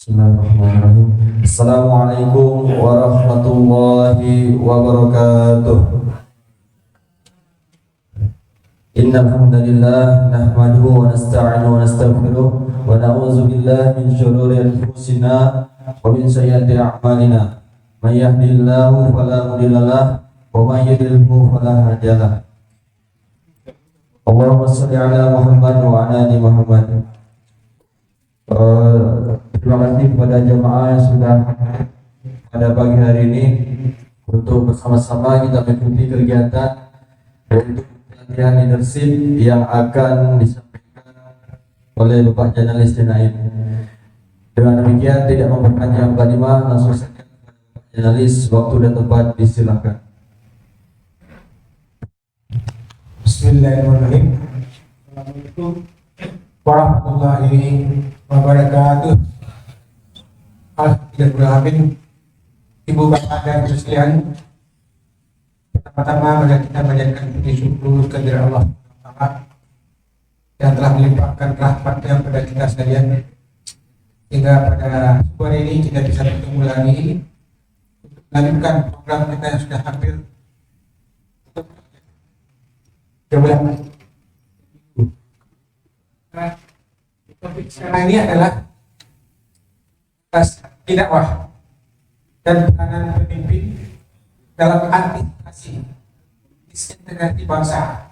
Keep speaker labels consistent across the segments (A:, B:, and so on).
A: Bismillahirrahmanirrahim. Assalamualaikum warahmatullahi wabarakatuh. Innal hamdalillah nahmaduhu wa nasta'inuhu wa nastaghfiruh wa na'udzu billahi min shururi anfusina wa min sayyiati a'malina. May yahdihillahu fala mudilla lahu wa may yudlilhu fala hadiya lahu. Allahumma shalli ala Muhammad wa ala ali Muhammad. Terima kasih kepada jemaah yang sudah pada pagi hari ini untuk bersama-sama kita mengikuti kegiatan yaitu pelatihan leadership yang akan disampaikan oleh Bapak Janalis Naim. Dengan demikian tidak memperpanjang kalimat, langsung saja kepada Bapak Janalis, waktu dan tempat disilakan.
B: Bismillahirrahmanirrahim. Assalamualaikum warahmatullahi wabarakatuh. Alhamdulillah, Ibu Bapak dan Ibu sekalian, pertama-tama mari kita panjatkan puji syukur kehadirat Allah Taala yang telah melimpahkan rahmat-Nya pada kita sekalian hingga pada sore ini kita bisa bertemu lagi untuk melanjutkan program kita yang sudah hampir topik sekarang ini adalah dakwah dan peranan pemimpin dalam antisipasi disintegrasi bangsa.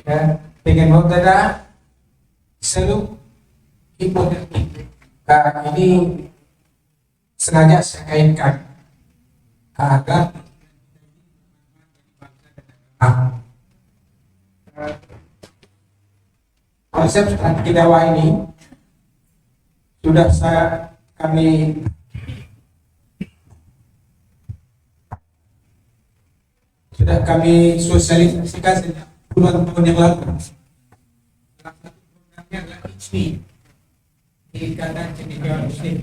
B: Ya, dengan mubtada selalu hipotetik. Ini sengaja saya kaitkan agar konsep strategi dakwah ini sudah kami sosialisasikan sejak puluhan tahun yang lalu. Salah satu programnya adalah ICMI, Ikatan Cendekiawan Muslim.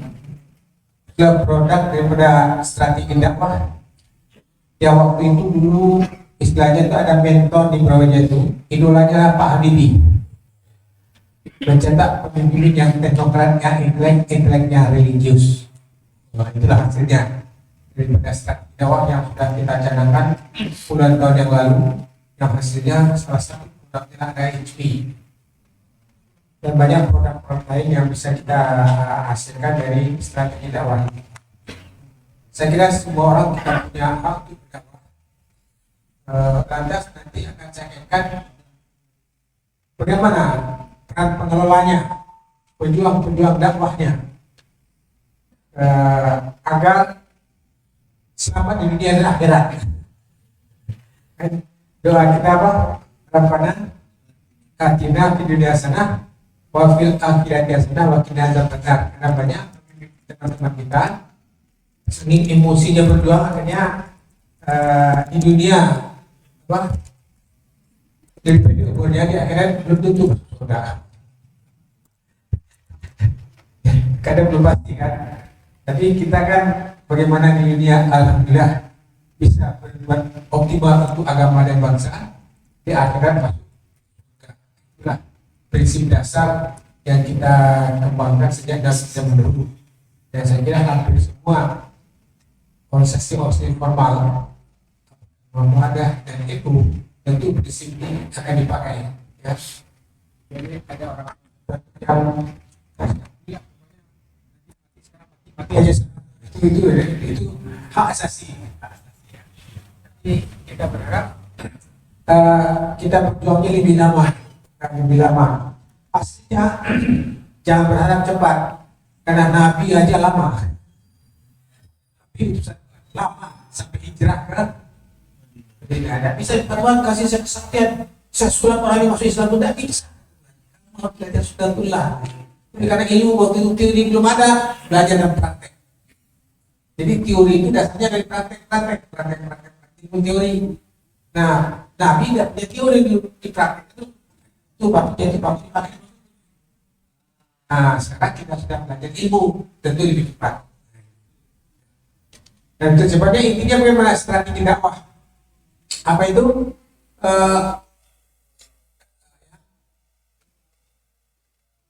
B: Adalah produk daripada strategi dakwah yang waktu itu dulu istilahnya itu ada mentor di Brawijaya, idolanya Pak Habibie, mencetak pemimpin yang teknokrat, yang inteleknya religius. Nah, itulah hasilnya daripada strategi dakwah yang sudah kita canangkan puluhan tahun yang lalu, yang hasilnya salah satu produknya ada HPI dan banyak produk-produk lain yang bisa kita hasilkan dari strategi dakwah ini. Saya kira semua orang kita punya hak untuk berdakwah. Lantas nanti akan saya kaitkan bagaimana peran pengelolanya, pejuang-pejuang dakwahnya, agar selamat di dunia dan akhirat. Doa kita apa? Rabbana atina fid dunya hasanah wa fil akhirati hasanah wa qina adzabannar. Karena banyak teman-teman kita sering emosinya berjuang, akhirnya di dunia apa? Daripada umurnya di akhirat belum tentu surga. Kadang belum pasti kan. Tapi kita kan bagaimana di dunia alhamdulillah bisa berbuat optimal untuk agama dan bangsa, di akhirat masuk surga. Itulah prinsip dasar yang kita kembangkan sejak zaman dahulu. Dan saya kira hampir semua organisasi formal, muamalah dan itu tentu prinsip ini akan dipakai. Ya. Jadi ada orang yang mati aja itu hak asasi. Jadi kita berharap kita berjuangnya lebih lama. Pastinya jangan berharap cepat, karena Nabi aja lama. Nabi itu lama sampai hijrah kan. Tidak ada bisa Tuhan kasih saya kesaktian, saya sulap orang yang masuk Islam itu tidak bisa. Mau belajar sunatullah. Karena ilmu waktu itu teori belum ada, belajar dan praktek. Jadi teori itu dasarnya dari praktek ilmu teori. Nah, Nabi tidak punya teori di praktek itu bapaknya dipakai. Nah, sekarang kita sudah belajar ilmu, tentu lebih cepat. Dan sebabnya intinya bagaimana strategi dakwah? Apa itu?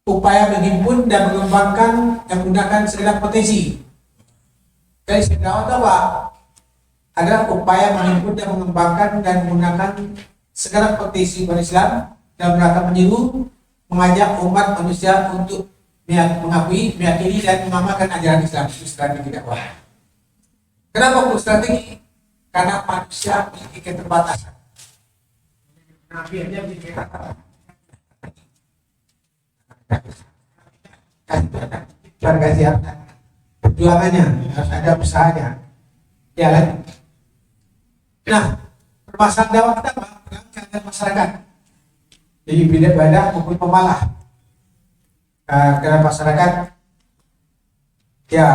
B: upaya menghimpun dan mengembangkan dan menggunakan segenap potensi. Dari sedakwah apa? Adalah upaya menghimpun dan mengembangkan dan menggunakan segenap potensi umat Islam dalam rangka menyeru, mengajak umat manusia untuk mengakui, meyakini dan mengamalkan ajaran Islam. Itu strategi dakwah. Kenapa perlu strategi? Karena manusia memiliki keterbatasan. Nabi aja bikin kasih perjuangannya, harus ada usahanya, ya kan? Nah, permasalahan dakwah kita apa? Perangkat masyarakat. Jadi beda maupun pemalah. Karena masyarakat ya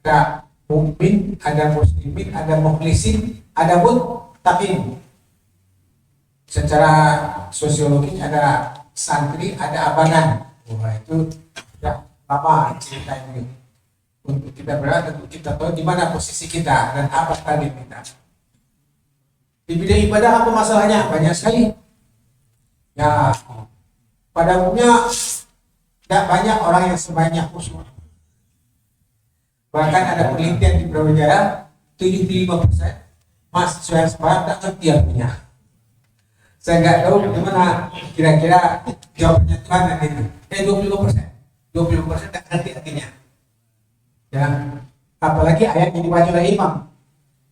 B: ada mukmin, ada muslimin, ada mukhlisin, ada muttaqin. Secara sosiologis ada santri, ada abangan. Wah, itu ya lama cerita ini. Untuk kita berada, untuk kita tahu di mana posisi kita dan apa target kita. Di bidang ibadah apa masalahnya? Banyak sekali. Ya, pada umumnya tidak banyak orang yang sebanyak khusyuk. Bahkan ada penelitian di Brawijaya 75% mahasiswa yang sembahyang tak ngerti artinya. Saya nggak tahu bagaimana kira-kira jawabannya Tuhan dan itu. 25% tak ngerti artinya. Ya, apalagi ayat yang dibaca oleh imam,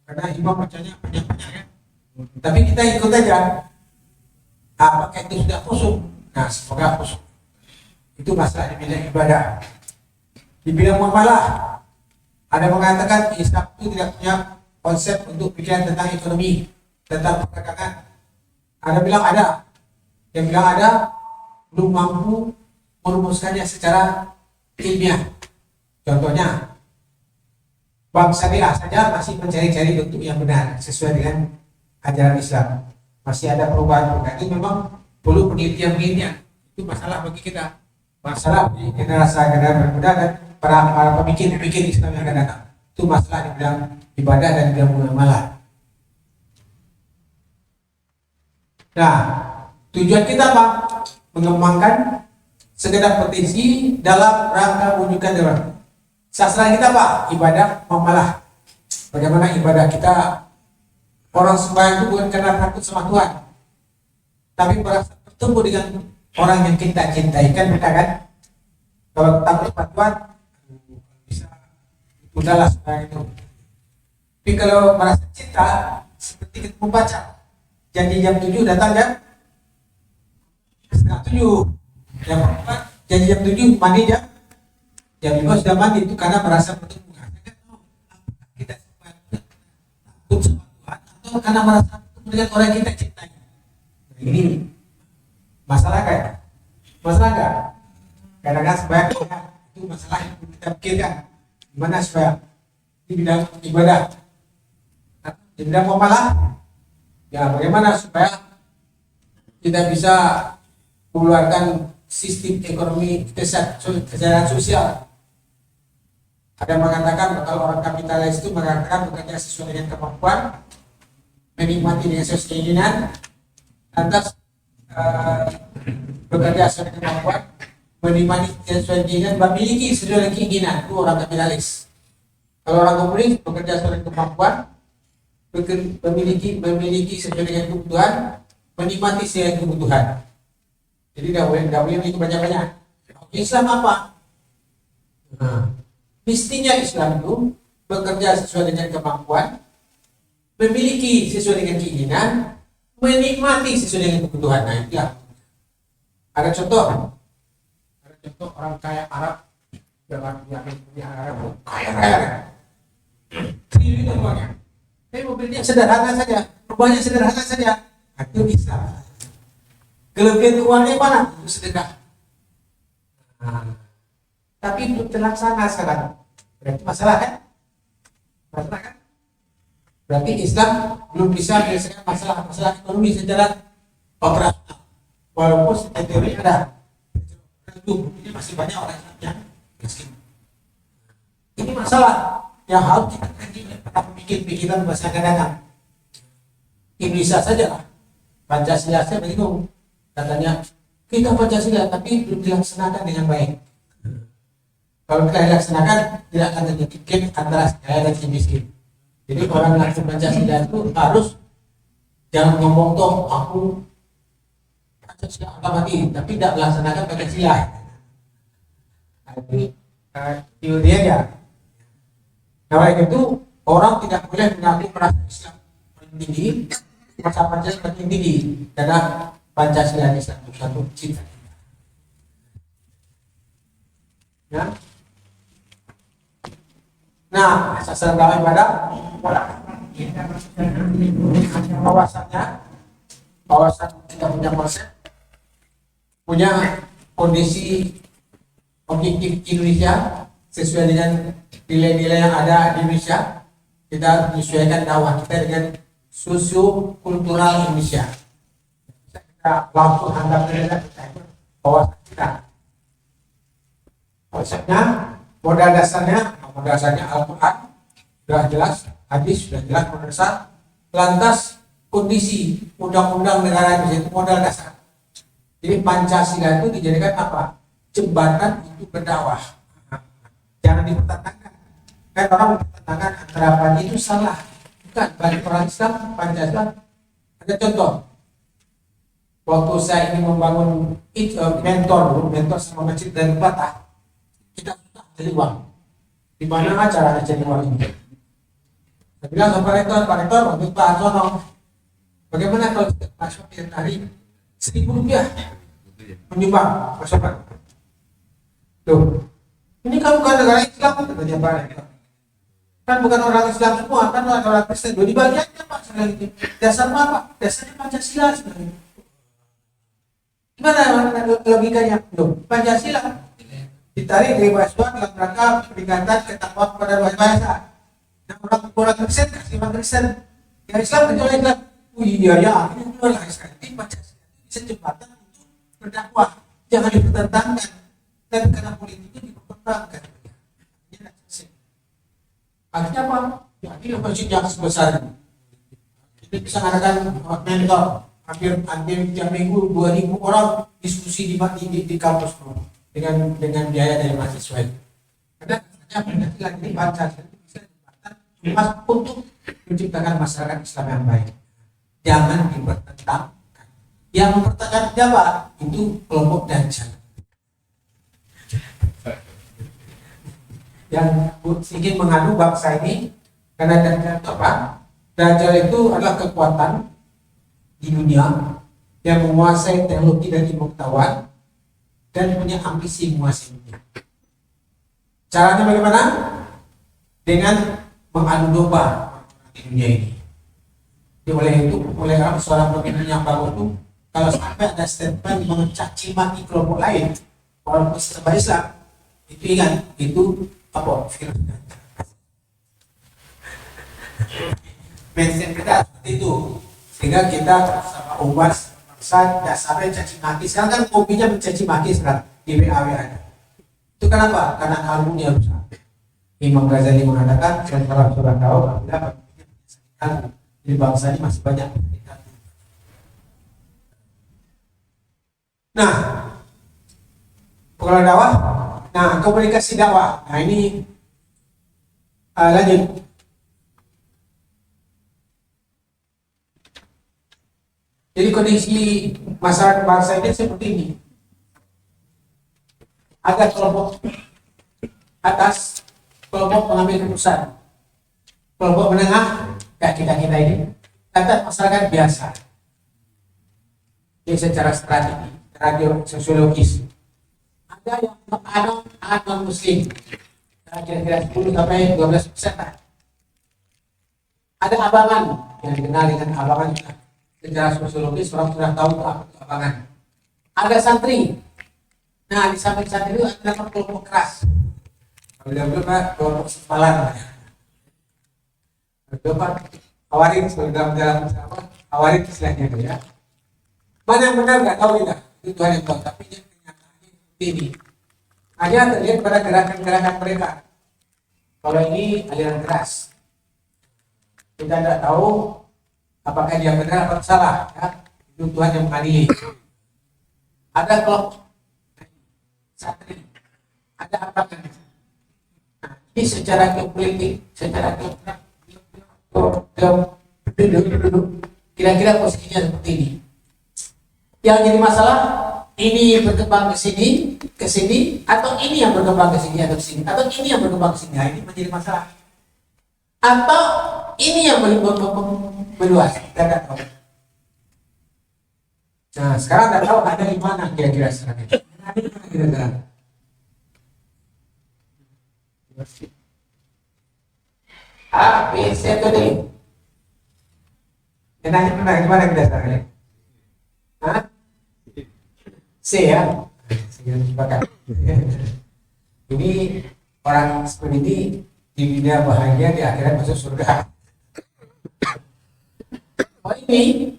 B: karena imam bacanya banyak-banyak ya. Tapi kita ikut aja. Apakah itu sudah khusyuk? Nah, semoga khusyuk. Itu masalah di bidang ibadah. Di bidang muamalah, ada mengatakan Islam itu tidak punya konsep untuk pikiran tentang ekonomi, tentang perdagangan. Ada bilang ada, yang bilang ada, belum mampu merumuskannya secara ilmiah. Contohnya, bank syariah saja masih mencari-cari bentuk yang benar sesuai dengan ajaran Islam. Masih ada perubahan. Itu memang perlu penelitian. Itu masalah bagi kita. Masalah di generasi muda dan para pemikir Islam yang akan datang. Itu masalah di bidang ibadah dan bidang muamalah. Nah, tujuan kita apa? Mengembangkan segenap potensi dalam rangka mewujudkan dakwah. Sasaran kita apa? Ibadah muamalah. Bagaimana ibadah kita? Orang sembahyang itu bukan karena takut sama Tuhan, tapi merasa bertemu dengan orang yang kita cintai, kan kita kan? Kalau takut sama Tuhan, bisa udahlah sembahyang itu. Tapi kalau merasa cinta, seperti kita membaca janji jam 7 datang jam setengah 7, jam 4 janji jam 7 mandi jam 5 sudah mandi. Itu karena merasa bertemu. Kita takut sama Tuhan atau karena merasa bertemu dengan orang yang kita cintai. Nah, ini masalah kan? Masalah enggak? Kadang-kadang sembahyang itu masalah yang kita pikirkan. Gimana supaya di bidang ibadah, di bidang muamalah, ya bagaimana supaya kita bisa mengeluarkan sistem ekonomi kesejahteraan sosial. Ada yang mengatakan kalau orang kapitalis itu mengatakan bekerja sesuai dengan kemampuan, menikmati dengan sesuai keinginan, lantas bekerja sesuai dengan kemampuan, menikmati sesuai keinginan, memiliki sesuai dengan keinginan. Itu orang kapitalis. Kalau orang komunis bekerja sesuai dengan kemampuan, memiliki sesuai dengan kebutuhan, menikmati sesuai dengan kebutuhan. Jadi tidak boleh itu banyak-banyak. Islam apa? Nah, mestinya Islam itu bekerja sesuai dengan kemampuan, memiliki sesuai dengan keinginan, menikmati sesuai dengan kebutuhan. Nah, itu ya. Ada contoh orang kaya Arab, jangan punya Arab kaya triliun uangnya, tapi mobilnya sederhana saja, rumahnya sederhana saja. Itu Islam. Kelebihan uangnya mana? Sedekah. Nah, tapi belum terlaksana sekarang. Berarti masalah kan? Masalah kan? Berarti Islam belum bisa menyelesaikan masalah ekonomi secara operasional. Walaupun secara teori ada. Ini masih banyak orang yang miskin. Ini masalah yang harus kita kaji pikiran masa akan datang. Ini bisa saja lah. Pancasila saya begitu. Katanya kita Pancasila tapi belum dilaksanakan dengan baik. Kalau kita dilaksanakan tidak akan terjadi gap antara kaya dan si miskin. Jadi orang yang Pancasila itu harus jangan ngomong toh aku Pancasila harga mati tapi tidak melaksanakan Pancasila. Tapi teori aja. Nah, oleh itu orang tidak boleh mengaku merasa Islam paling tinggi, merasa Pancasila paling tinggi karena Pancasila ini satu cita. Ya. Nah, asas damai pada bahwasan kita punya konsep, punya kondisi objektif Indonesia sesuai dengan nilai-nilai yang ada di Indonesia. Kita menyesuaikan dakwah kita dengan sosio-kultural Indonesia. Kita langsung anggap kita bahwa kita konsepnya, modal dasarnya Al-Quran sudah jelas, hadis sudah jelas modal dasar. Lantas kondisi undang-undang negara Indonesia itu modal dasar. Jadi Pancasila itu dijadikan apa? Jembatan untuk berdakwah. Jangan dipertentangkan. Kan orang mempertentangkan antara Pancasila itu salah. Bukan, bagi orang Islam Pancasila ada contoh. Waktu saya ingin membangun mentor sama masjid dan Batak, kita susah cari uang. Di mana cara cari uang ini? Saya bilang sama Pak Rektor, waktu Pak Arsono, bagaimana kalau kita masuk tiap hari Rp1.000 menyumbang pasokan? Tuh, ini kan bukan negara Islam, katanya Pak Rektor. Kan bukan orang Islam semua, kan orang Kristen. Dibagi aja Pak sekali itu. Dasar apa? Dasarnya Pancasila sebenarnya. Gimana logikanya? Loh, Pancasila ditarik dari mahasiswa dalam rangka peringatan ketakwaan kepada luar biasa. Nah, orang Kristen kasih orang Kristen, yang Islam kecuali Islam. Oh iya ya, ini luar biasa. Ini Pancasila bisa jembatan untuk berdakwah, jangan dipertentangkan. Dan karena politiknya dipertentangkan. Akhirnya apa? Ya, ini masjid yang sebesar ini bisa mengadakan mentor hampir tiap minggu 2.000 orang diskusi di kampus dengan biaya dari mahasiswa itu. Karena Pancasila ini Pancasila bisa jembatan untuk menciptakan masyarakat Islam yang baik. Jangan dipertentangkan. Yang mempertentangkan siapa? Itu kelompok Dajjal. Yang ingin mengadu bangsa ini karena Dajjal itu adalah kekuatan di dunia yang menguasai teknologi dan ilmu pengetahuan dan punya ambisi menguasai dunia. Caranya bagaimana? Dengan mengadu domba di dunia ini. Jadi oleh seorang pemimpin yang baru itu, kalau sampai ada statement mencaci maki kelompok lain, orang bersama Islam, itu ingat, itu apa? Virus. Mindset kita seperti itu, sehingga kita sama umat bangsa dasarnya caci maki. Sekarang kan kopinya mencaci maki sekarang di WA. Itu kenapa? Karena harmonia rusak. Imam Ghazali mengatakan, dan kalau sudah tahu, apabila di bangsa ini masih banyak. Nah, pengelola dakwah, nah komunikasi dakwah, nah ini lanjut. Jadi kondisi masyarakat bangsa ini seperti ini. Ada kelompok atas, kelompok pengambil keputusan, kelompok menengah, kayak kita ini, kata masyarakat biasa. Jadi secara strategi, secara sosiologis, ada yang non muslim, kira-kira 10 sampai 12%. Ada abangan yang dikenal dengan abangan juga. Secara sosiologis orang sudah tahu apa itu abangan. Ada santri. Nah, di samping santri itu ada kelompok keras. Kalau dia bilang kelompok sempalan. Dapat awarin dalam awarin istilahnya itu ya. Mana yang benar nggak tahu kita. Itu Tuhan yang tahu. Tapi kenyataannya seperti ini. Hanya terlihat pada gerakan-gerakan mereka. Kalau ini aliran keras, kita tidak tahu apakah dia benar atau salah, ya? Itu Tuhan yang mengadili. ada kelompok santri, ada apa kan? Nah, ini secara geopolitik, secara penduduk, kira-kira posisinya seperti ini. Yang jadi masalah ini berkembang ke sini, atau ini yang berkembang ke sini atau ke sini, atau ini yang berkembang ke sini. Nah, ini menjadi masalah. Atau ini yang meluas, kita tidak tahu. Nah, sekarang tidak tahu ada di mana kira-kira sekarang. Ada di mana kira-kira? A, B, C, atau D? Kenanya gimana kita sekarang? Hah? C ya? Ini orang seperti ini di dunia bahagia, di akhirat masuk surga. Oh ini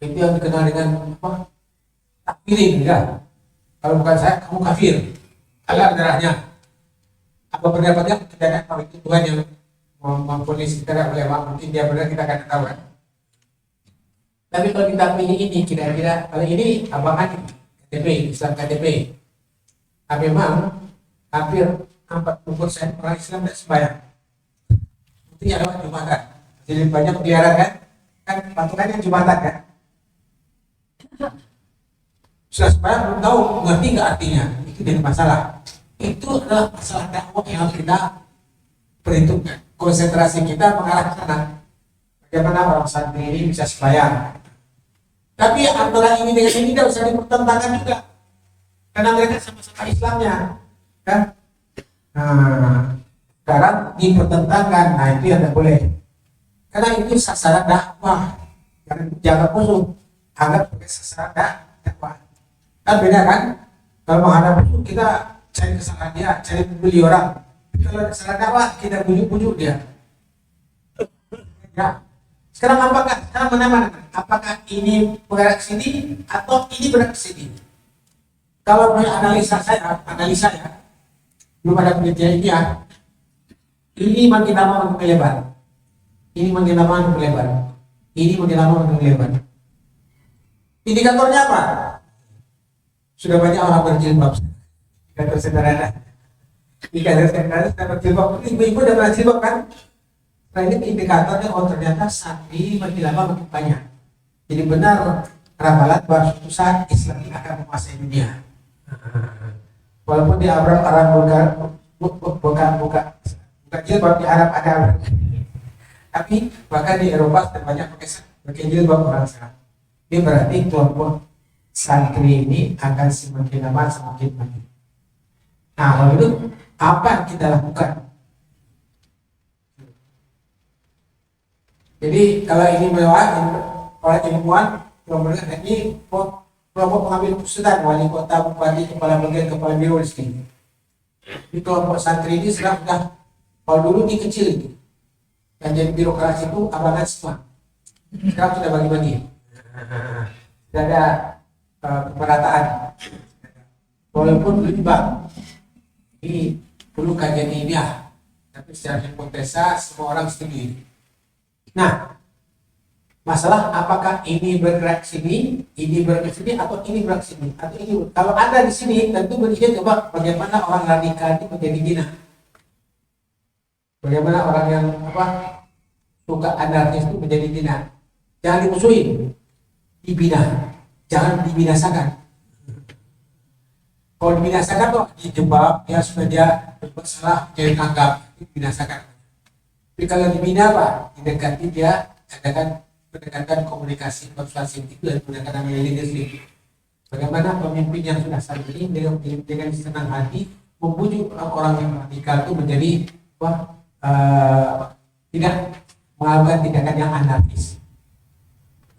B: itu yang dikenal dengan apa? Takfirin ya. Kalau bukan saya, kamu kafir. Halal darahnya. Apa pendapatnya kita tidak tahu, itu Tuhan yang memponis kita tidak boleh. Mungkin dia benar, kita akan tahu kan. Tapi kalau kita pilih ini, kira-kira kalau ini apakah KTP, Islam KTP. Tapi memang hampir 40% orang Islam tidak sembahyang. Buktinya lewat Jumatan. Jadi banyak peliharaan kan? Kan patukannya Jumatan kan? Sudah sembahyang belum tahu, ngerti nggak artinya? Itu jadi masalah. Itu adalah masalah dakwah yang harus kita perhitungkan. Konsentrasi kita mengarah ke sana. Bagaimana orang santri ini bisa sembahyang? Tapi antara ini dengan ini tidak usah dipertentangkan juga, karena mereka sama-sama Islamnya, kan? Nah, sekarang dipertentangkan, nah itu yang tidak boleh, karena itu sasaran dakwah, jangan musuh, anggap sebagai sasaran dakwah. Kan beda kan? Kalau menghadap musuh kita cari kesalahan dia, cari membuli orang. Kalau kesalahan dakwah kita bujuk-bujuk dia. Ya. Sekarang apakah? Sekarang mana-mana? Apakah ini bergerak ke sini atau ini bergerak ke sini? Kalau menurut analisa ya, belum ada penelitian ini ya. Ini makin lama makin melebar. Ini makin lama makin melebar. Ini makin lama makin melebar. Indikatornya apa? Sudah banyak orang berjilbab. Indikator sederhana. Indikator sederhana sudah berjilbab. Ibu-ibu udah berjilbab kan? Nah ini indikatornya, oh ternyata santri makin lama makin banyak. Jadi benar ramalan bahwa suatu saat Islam ini akan menguasai dunia. Walaupun di Arab buka jilbab, di Arab ada, tapi bahkan di Eropa terbanyak pakai jilbab orang sekarang. Ini berarti kelompok santri ini akan semakin lama semakin banyak. Nah kalau itu apa yang kita lakukan? Jadi kalau ini mewah oleh ilmuwan, kemudian ini kelompok pengambil keputusan, wali kota, bupati, kepala bagian, kepala biro di sini. Di kelompok santri ini sudah kalau dulu ini kecil itu, yang jadi birokrasi itu abangan semua. Sekarang sudah bagi-bagi. Sudah ada pemerataan. Walaupun limbang, ini dulu kajian ilmiah, tapi secara hipotesa semua orang setuju. Nah, masalah apakah ini bergerak sini, ini bergerak sini, atau ini bergerak sini, atau ini. Kalau ada di sini, tentu berikutnya coba bagaimana orang radikal itu menjadi dina. Bagaimana orang yang suka anarkis itu menjadi dina. Jangan dimusuhin, dibina, jangan dibinasakan. Kalau dibinasakan kok dijebak, ya supaya dia bersalah, jadi tanggap, dibinasakan. Tapi kalau dibina apa? Didekati dia, adakan pendekatan komunikasi persuasif itu dan pendekatan leadership. Bagaimana pemimpin yang sudah santri dengan senang hati membujuk orang yang radikal itu menjadi tidak melakukan tindakan yang anarkis.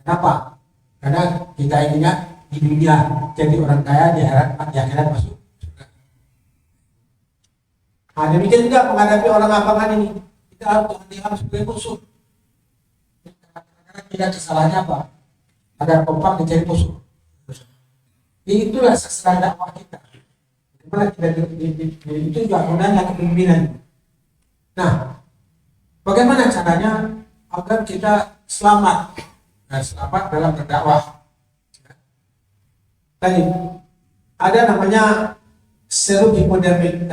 B: Kenapa? Karena kita inginnya di dunia jadi orang kaya, di akhirat masuk surga. Nah, demikian juga menghadapi orang abangan ini. Kita harus sebagai musuh. Karena tidak kesalahannya apa? Agar kompak dicari musuh. Itulah sasaran dakwah kita. Bagaimana kita itu juga gunanya kepemimpinan. Nah, bagaimana caranya agar kita selamat dalam berdakwah? Tadi ada namanya serum hipodermik.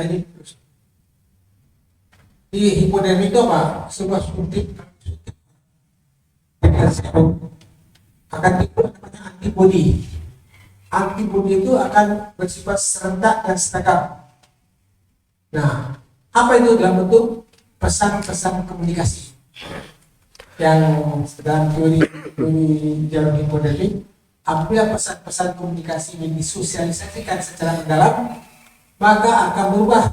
B: Di hipodermik itu apa? Sebuah suntik dengan serum akan timbul namanya antibodi. Antibodi itu akan bersifat serentak dan seragam. Nah, apa itu? Dalam bentuk pesan-pesan komunikasi yang dalam teori jarum hipodermik. Apabila pesan-pesan komunikasi ini disosialisasikan secara mendalam, maka akan berubah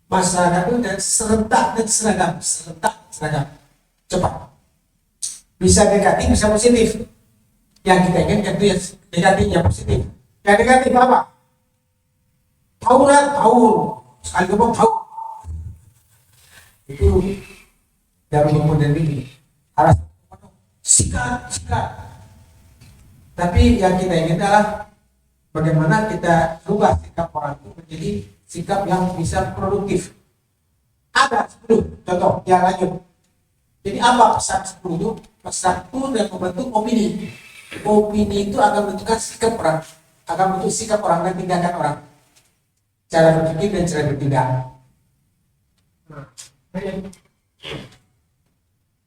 B: masyarakat itu dan serentak dan seragam, cepat. Bisa negatif, bisa positif. Yang kita inginkan itu yang negatif, yang positif. Yang negatif apa? Tauran, sekali ngomong tahu. Itu jarum hipodermik ini. Harus sikat. Tapi yang kita ingin adalah bagaimana kita rubah sikap orang itu menjadi sikap yang bisa produktif. Ada 10 contoh yang lanjut. Jadi apa pesan 10 itu? Pesan itu dan membentuk opini. Opini itu akan menentukan sikap orang, akan membentuk sikap orang dan tindakan orang. Cara berpikir dan cara bertindak.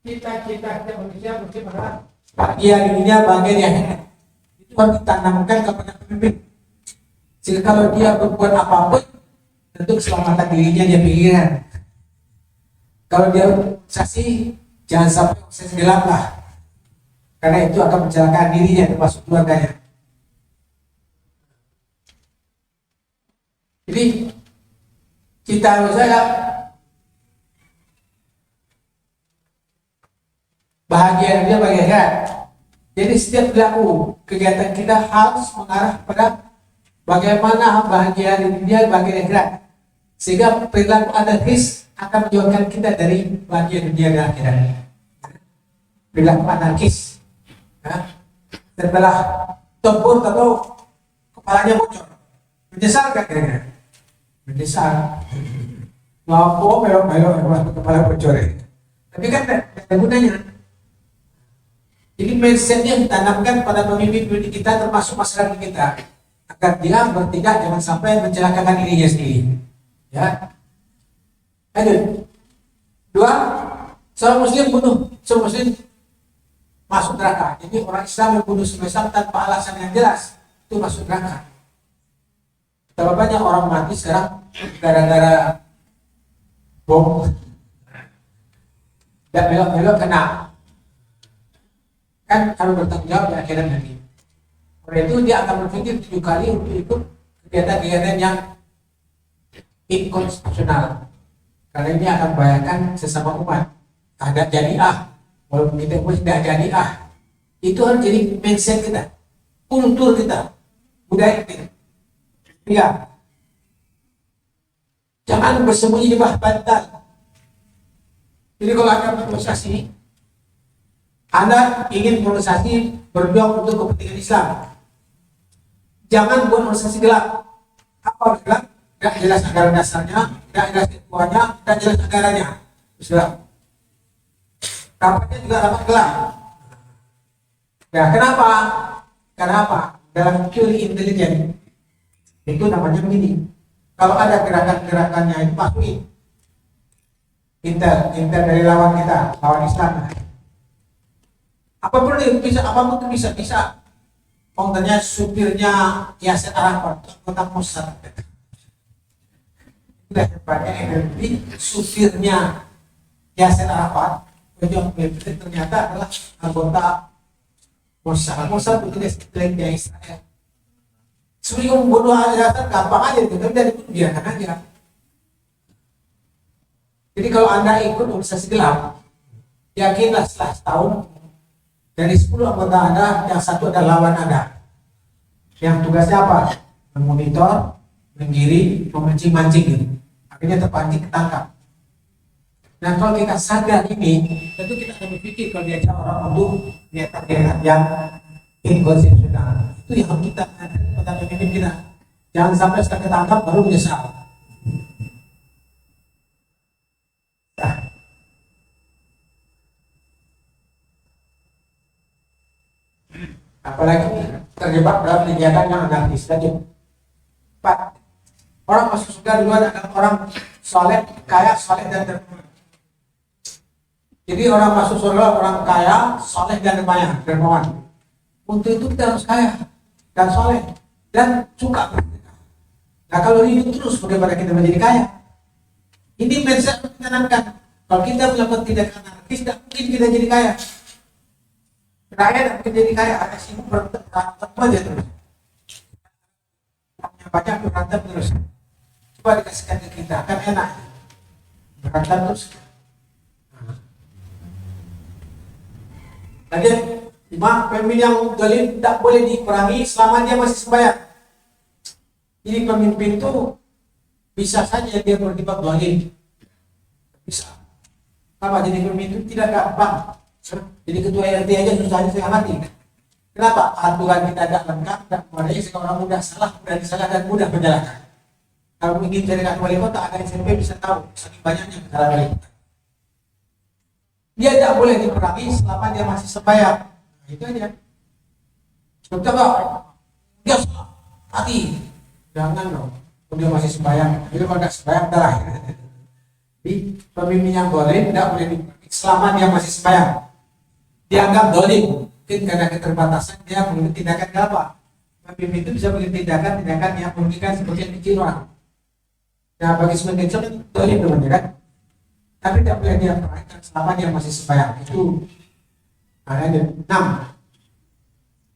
B: Kita manusia mesti pada bagian dunia bagian yang itu harus ditanamkan kepada pemimpin. Sehingga kalau dia berbuat apapun, tentu keselamatan dirinya dia pikirkan. Kalau dia organisasi, jangan sampai organisasi gelap lah, karena itu akan mencelakakan dirinya termasuk keluarganya. Jadi kita harus bahagia dia bahagia. Jadi setiap perilaku kegiatan kita harus mengarah pada bagaimana bahagia di dunia, bahagia akhirat. Sehingga perilaku anarkis akan menjauhkan kita dari bahagia dunia dan akhirat. Perilaku anarkis, setelah tempur atau kepalanya bocor, menyesal kan kira-kira? Menyesal. Lampu belok kepala bocor. Tapi kan ada gunanya. Jadi mindset yang ditanamkan pada pemimpin-pemimpin kita termasuk masyarakat kita agar dia bertindak jangan sampai mencelakakan dirinya sendiri. Ya. Lanjut. 2, seorang muslim bunuh seorang muslim masuk neraka. Jadi orang Islam yang bunuh seorang Islam tanpa alasan yang jelas itu masuk neraka. Terlalu banyak orang mati sekarang gara-gara bom dan belok-belok kena. Kan harus bertanggung jawab di akhirat nanti. Oleh itu dia akan berpikir 7 kali untuk ikut kegiatan-kegiatan yang inkonstitusional, karena ini akan membahayakan sesama umat. Ada jadiah, walaupun kita pun tidak jadiah, itu harus jadi mindset kita, kultur kita, budaya kita. Ya, jangan bersembunyi di bawah bantal. Jadi kalau ada organisasi, Anda ingin organisasi berjuang untuk kepentingan Islam, jangan buat organisasi gelap. Apa gelap? Tidak jelas anggaran dasarnya, tidak jelas ketuanya, tidak jelas anggarannya. Gelap. Kampanye juga dapat gelap. Ya, kenapa? Kenapa? Dalam teori intelijen itu namanya begini. Kalau ada gerakan-gerakannya itu masukin intel dari lawan kita, lawan Islam. Apapun itu bisa. Kontennya supirnya Yasser Arafat, kota Mossad. Sudah hebatnya energi supirnya Yasser Arafat, pejuang PBB ternyata adalah anggota Mossad. Mossad itu dia Israel. Sebelum membunuh Yasser gampang aja, tapi dari itu biarkan aja. Jadi kalau Anda ikut organisasi gelap, yakinlah setelah setahun dari 10 anggota Anda, yang satu adalah lawan Anda. Yang tugasnya apa? Memonitor, menggiring, memancing-mancing gitu. Akhirnya terpancing, ketangkap. Nah kalau kita sadar ini, tentu kita akan berpikir kalau diajak orang untuk niat yang inkonstitusional. Itu yang kita ada pada pemimpin kita. Jangan sampai setelah ketangkap baru menyesal. Apalagi terjebak dalam kegiatan yang anarkis tadi. Orang masuk surga duluan adalah orang soleh, kaya, soleh dan dermawan. Jadi orang masuk surga orang kaya, soleh dan dermawan. Untuk itu kita harus kaya dan soleh dan suka bersedekah. Nah kalau ini terus bagaimana kita menjadi kaya? Ini mindset yang ditanamkan. Kalau kita melakukan tindakan anarkis, tidak mungkin kita jadi kaya. Rakyat tidak mungkin jadi kaya, ada sibuk berantem aja terus. Yang banyak berantem terus. Coba dikasihkan ke kita, kan enak. Berantem terus. Lagi, lima pemimpin yang zalim tak boleh dikurangi selama dia masih sembahyang. Jadi pemimpin itu bisa saja dia berkibat zalim. Bisa. Apa jadi pemimpin itu tidak gampang. Jadi ketua RT aja susahnya saya mati. Kenapa? Aturan kita tidak lengkap, tidak memadai sehingga orang mudah salah, mudah disalah dan mudah menjalankan. Kalau ingin jadi wali kota, ada SMP bisa tahu saking banyaknya kesalahan wali kota. Dia tidak boleh dikurangi selama dia masih sembahyang. Nah, itu aja. Betul nggak? Dia salah, mati. Jangan dong. Dia masih sembahyang. Jadi kalau tidak sembahyang, darah. Jadi pemimpin yang zalim tidak boleh dikurangi selama dia masih sembahyang. Dianggap zalim. Mungkin karena keterbatasan dia mengambil tindakan apa? Pemimpin itu bisa mengambil tindakan yang merugikan seperti yang kecil orang. Nah bagi sebagian kecil itu zalim teman-teman kan? Tapi tidak boleh dia perhatikan selama dia masih sembahyang. Itu ada 6.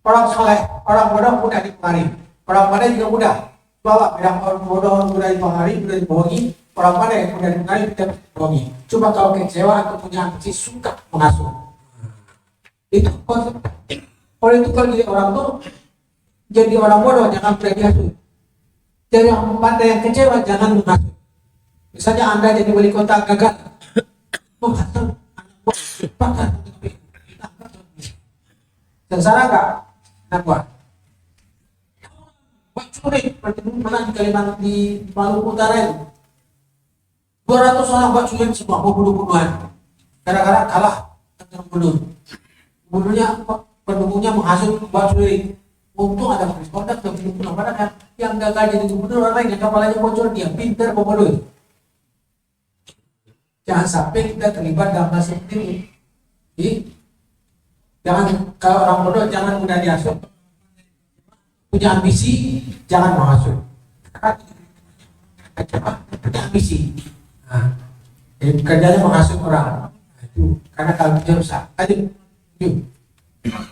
B: Orang soleh, orang bodoh mudah dipengaruhi. Orang pandai juga mudah. Bawa bilang orang bodoh mudah dipengaruhi, mudah dibohongi. Orang pandai mudah dipengaruhi, tidak dibohongi. Coba kalau kecewa atau punya ambisi suka mengasuh. Itu konsep. Oleh itu kalau jadi orang tuh jadi orang bodoh jangan pernah diasuh. Jadi orang pandai yang kecewa jangan mengasuh. Misalnya Anda jadi wali kota gagal, mengasuh anak buah, sengsara nggak? Anak buah. Buat curi, pernah di Kalimantan di Maluku Utara itu, 200 orang buat curi semua mau bunuh-bunuhan, gara-gara kalah tentang bunuh. Bunuhnya pendukungnya menghasut buat curi. Untung ada polis kontak dan bunuh. Padahal yang gagal jadi gubernur orang lain yang kepalanya bocor dia pintar pembodoh. Jangan sampai kita terlibat dalam hal seperti ini. Jadi, jangan kalau orang bodoh jangan mudah dihasut. Punya ambisi jangan menghasut. Punya ambisi. Nah, jadi kerjanya menghasut orang. Nah, itu karena kalau dia rusak. Ayo.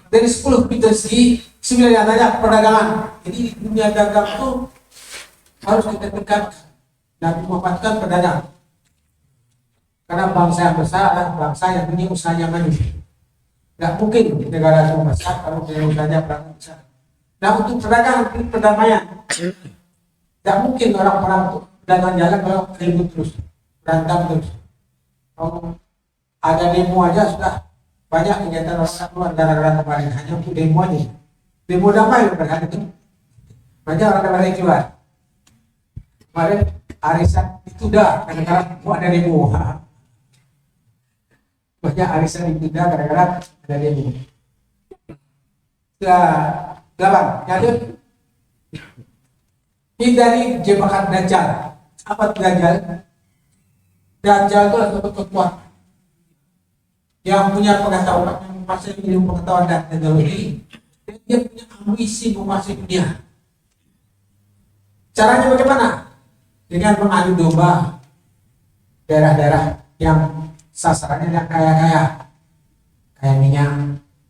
B: Dari 10 segi 9 diantaranya perdagangan. Jadi di dunia dagang itu harus kita tingkatkan dan memanfaatkan pedagang. Karena bangsa yang besar adalah bangsa yang punya usahanya maju. Tidak mungkin negara yang besar kalau punya usahanya perang besar. Nah untuk pedagang perdamaian. Tidak mungkin orang-orang untuk pedagang jalan kalau ribut terus, berantem terus. Kalau ada demo aja sudah banyak kegiatan orang keluar gara-gara kemarin hanya untuk demo aja. Demo damai loh kan itu. Banyak orang keluar. Kemarin arisan itu dah gara-gara mau ada demo. Banyak arisan ditunda gara-gara ada demo. Delapan, jadi hindari jebakan Dajjal. Apa Dajjal? Dajjal itu adalah satu kekuatan yang punya pengetahuan, yang menguasai ilmu pengetahuan dan teknologi, dan dia punya ambisi menguasai dunia. Caranya bagaimana? Dengan mengadu domba daerah-daerah yang sasarannya yang kaya-kaya, kayak minyak,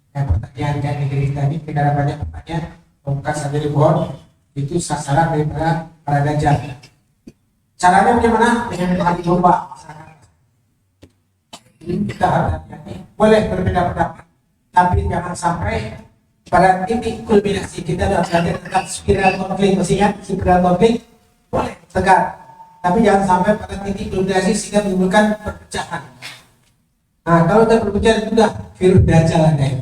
B: kayak pertanian, kayak negeri kita ini negara banyak pertanian, bukan saja di pohon, itu sasaran daripada para dajjal. Caranya bagaimana? Dengan mengadu domba. Kita harus hati-hati. Boleh berbeda pendapat, tapi jangan sampai pada titik kulminasi kita dalam belajar tentang spiral konflik. Masih ingat spiral konflik? Boleh tegar, tapi jangan sampai pada titik kulminasi sehingga menimbulkan perpecahan. Nah, kalau kita berbicara itu sudah virus Dajjal ada ya.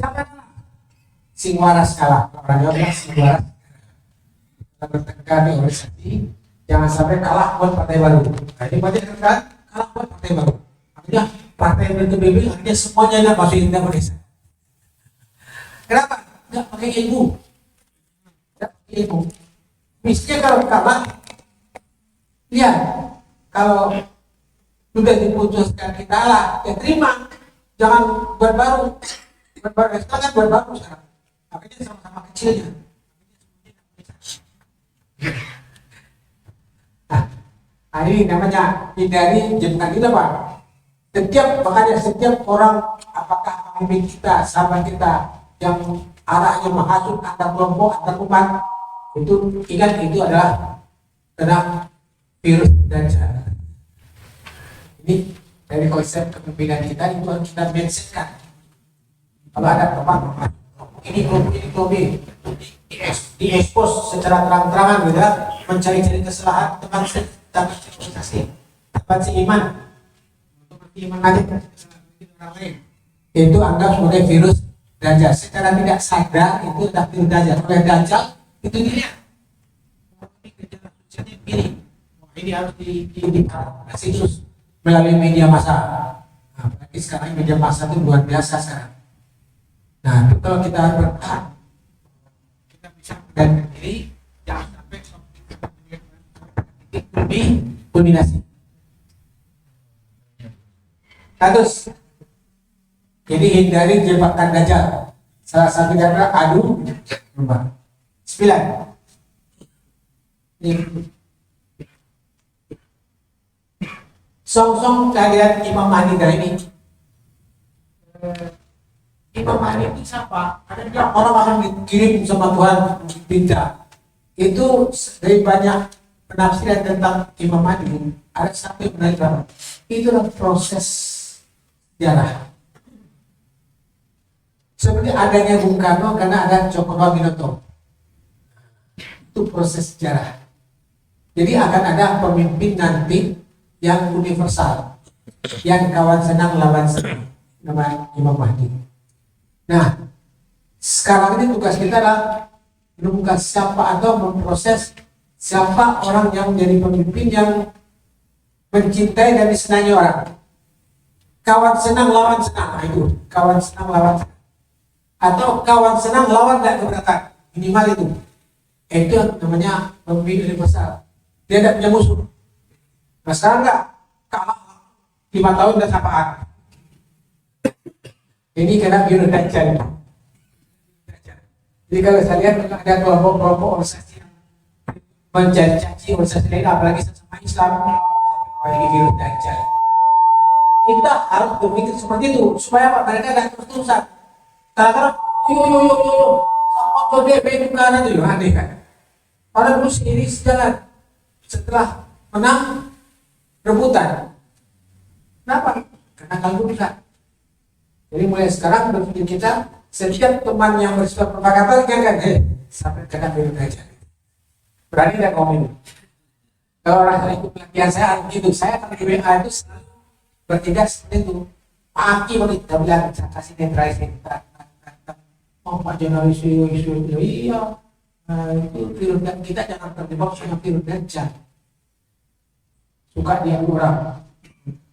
B: Jangan sing waras kalah. Orang Jawa bilang sing waras. Kita bertengkar di organisasi, jangan sampai kalah buat partai baru. Nah, ini banyak kan kalah buat partai baru. Artinya partai BTBB artinya semuanya ada masuk Indonesia. Kenapa? Tidak pakai ilmu. Tidak pakai ilmu. Misalnya kalau kalah, ya kalau sudah diputuskan kita lah, ya terima, jangan buat baru sekarang buat baru sekarang, makanya sama-sama kecilnya. Nah, ini namanya hindari jenengan kita Pak. Makanya setiap orang, apakah pemimpin kita, sahabat kita yang arahnya menghasut antar kelompok, antar umat, itu ingat itu adalah kena virus Dajjal. Ini dari konsep kepemimpinan kita itu harus kita mentionkan. Kalau ada teman ini kelompok ini diekspos secara terang-terangan, gitu, mencari-cari kesalahan teman seiman, iman aja orang lain, itu anggap sebagai virus Dajjal. Secara tidak sadar itu adalah virus Dajjal. Oleh Dajjal itu dilihat ini harus dikasih terus melalui media massa. Nah, apalagi sekarang media massa itu luar biasa sekarang. Nah, itu kalau kita bertahan, kita bisa mengendalikan diri, jangan sampai lebih dominasi. Terus, jadi hindari jebakan Dajjal. Salah satu cara adu domba. 9. Song-song kalian Imam Mahdi ini. Imam Mahdi itu siapa? Ada orang akan dikirim sama Tuhan pinta. Itu dari banyak penafsiran tentang Imam Mahdi. Ada satu yang menarik banget. Itulah proses sejarah. Seperti adanya Bung Karno karena ada Cokro Aminoto. Itu proses sejarah. Jadi akan ada pemimpin nanti yang universal, yang kawan senang lawan senang, nama Imam Mahdi. Nah, sekarang ini tugas kita adalah menemukan siapa atau memproses siapa orang yang menjadi pemimpin yang mencintai dan disenangi orang. Kawan senang lawan senang, nah itu kawan senang lawan senang. Atau kawan senang lawan tidak keberatan, minimal itu. Itu namanya pemimpin universal. Dia tidak punya musuh. Nah sekarang enggak, kalah 5 tahun dan sapaan. Ini kena virus Dajjal. Jadi kalau saya lihat ada kelompok-kelompok organisasi yang mencaci organisasi lain, apalagi sesama Islam, ini virus Dajjal. Kita harus berpikir seperti itu supaya apa? Mereka ada terus-terusan. Kadang-kadang, yo, sama DP itu kan itu aneh kan. Padahal dulu sendiri sejalan setelah menang rebutan. Kenapa? Karena kalau bukan. Jadi mulai sekarang berpikir kita, setiap teman yang bersifat propagator kan sampai kena virus Dajjal. Berani tidak ngomong? Kalau orang ikut pelatihan saya gitu, saya akan di WA itu selalu bertindak seperti itu. Aki boleh kita bilang, saya kasih netralisir kita. Oh Pak jurnalis isu iya. Itu virus kita jangan terjebak sama virus Dajjal. Suka dia orang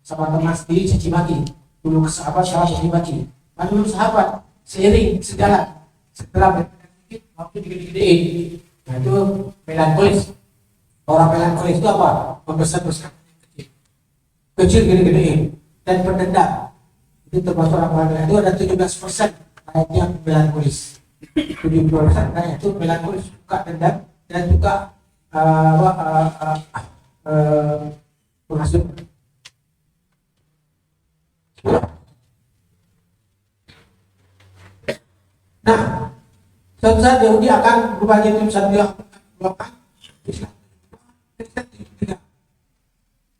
B: sama teman sendiri caci maki, dulu ke sahabat salah caci maki, dulu sahabat seiring sejalan setelah sedikit waktu digede-gedein. Nah itu melankolis. Orang melankolis itu apa? Membesar-besar kecil gede-gedein dan pendendam. Itu termasuk orang itu ada 17% kayaknya melankolis. 70% kayak itu melankolis, suka dendam dan juga menghasut. Nah, suatu saat Yahudi akan berubah jadi satu yang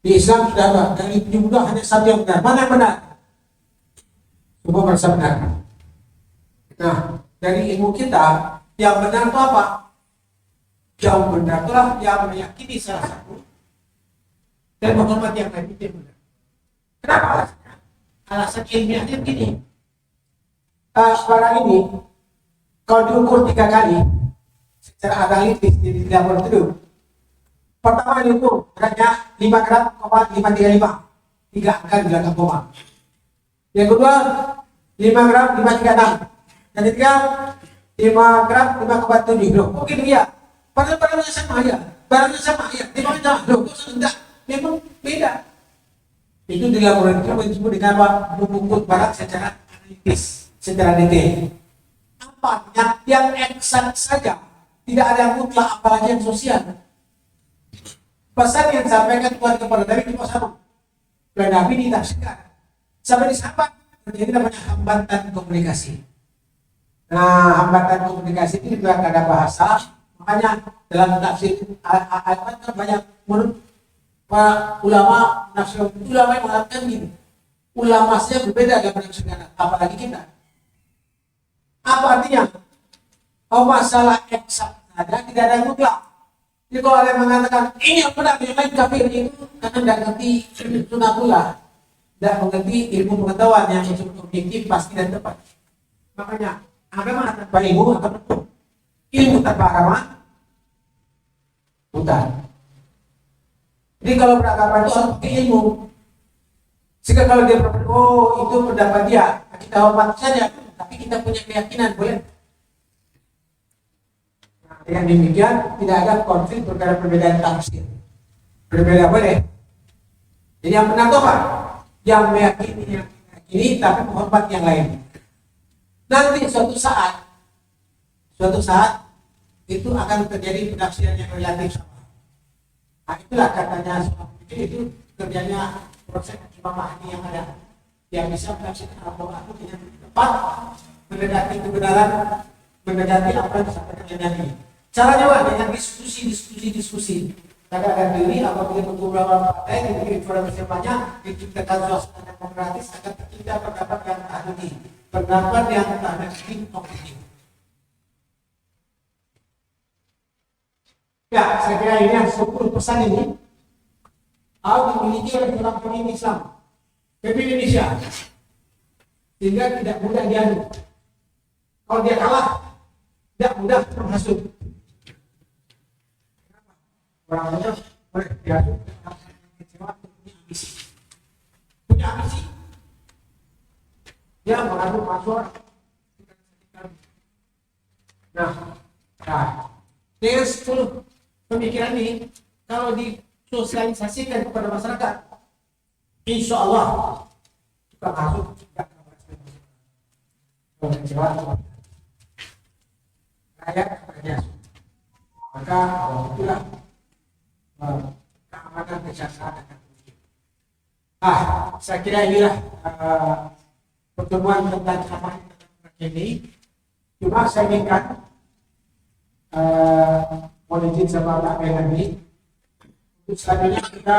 B: di Islam sudah ada dari 70 hanya satu yang benar. Mana yang benar? Semua merasa benar. Nah, dari ilmu kita yang benar itu apa? Yang benar itulah yang meyakini salah satu dan menghormati yang lain, itu benar. Kenapa alasannya? Alasan ilmiahnya begini. Barang ini kalau diukur 3 kali secara analitis di laboratorium, pertama diukur beratnya 5 gram, 535, 3 angka di belakang koma. Yang kedua 5 gram, 536. Yang ketiga 5 gram, 5,7. Loh, mungkin dia Padahal barangnya sama ya, dia bilang loh kok enggak, memang beda. Itu di laboratorium disebut dengan apa? Mengukur barang secara analitis, secara detail. Apa yang eksak saja, tidak ada yang mutlak, apalagi yang sosial. Pesan yang disampaikan Tuhan kepada Nabi cuma sama. Dan Nabi ditafsirkan. Sampai di sahabat terjadi namanya hambatan komunikasi. Nah, hambatan komunikasi ini juga ada bahasa. Makanya dalam tafsir ayat banyak menurut Pak ulama nasional, ulama yang mengatakan gini, ulama saja berbeda dalam menafsirkan, apalagi kita. Apa artinya? Oh, masalah eksak saja tidak ada yang mutlak. Jadi kalau ada yang mengatakan ini yang benar, yang lain kafir, itu karena tidak mengerti sunatullah, tidak mengerti ilmu pengetahuan yang bersifat objektif pasti dan tepat. Makanya agama tanpa ilmu akan betul, ilmu tanpa agama buta. Jadi kalau beragama itu harus pakai ilmu. Sehingga kalau dia berpendapat, oh itu pendapat dia, kita hormat saja, tapi kita punya keyakinan, boleh. Nah, dengan demikian tidak ada konflik perkara perbedaan tafsir. Berbeda boleh. Jadi yang benar itu apa? Yang meyakini yang meyakini, tapi menghormat yang lain. Nanti suatu saat itu akan terjadi penafsiran yang relatif sama. Nah, itulah katanya itu kerjanya proses pemahaman yang ada, yang bisa menafsirkan Al-Quran dengan tepat, mendekati kebenaran, mendekati apa yang disampaikan oleh Nabi. Caranya apa? Dengan diskusi. Kadang-kadang diri apabila beberapa partai diberi informasi banyak, diciptakan suasana demokratis, akan tercipta pendapat yang ahli, pendapat yang objektif. Ya, saya kira ini 10 pesan ini harus dimiliki oleh seorang pemimpin Islam di Indonesia, sehingga tidak mudah diadu. Kalau dia kalah, tidak mudah menghasut. Orangnya boleh diadu, punya ambisi. Dia mengadu masuk. Nah, dengan 10 pemikiran ini, kalau disosialisasikan kepada masyarakat, insya Allah kita masuk kecewa rakyat kepada maka itulah keamanan kesejahteraan akan terwujud. Saya kira inilah pertemuan tentang keamanan ini. Cuma saya inginkan mohon izin sama Pak Benadi, untuk selanjutnya kita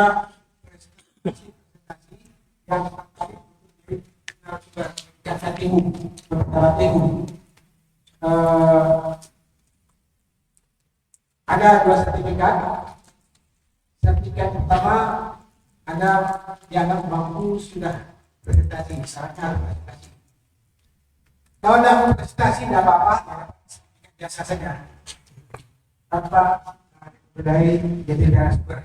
B: presentasi yang kata TU. Ada 2 sertifikat. Sertifikat pertama Anda dianggap mampu sudah presentasi, misalnya presentasi. Kalau Anda presentasi tidak apa-apa, biasa saja. Tanpa berdaya jadi narasumber.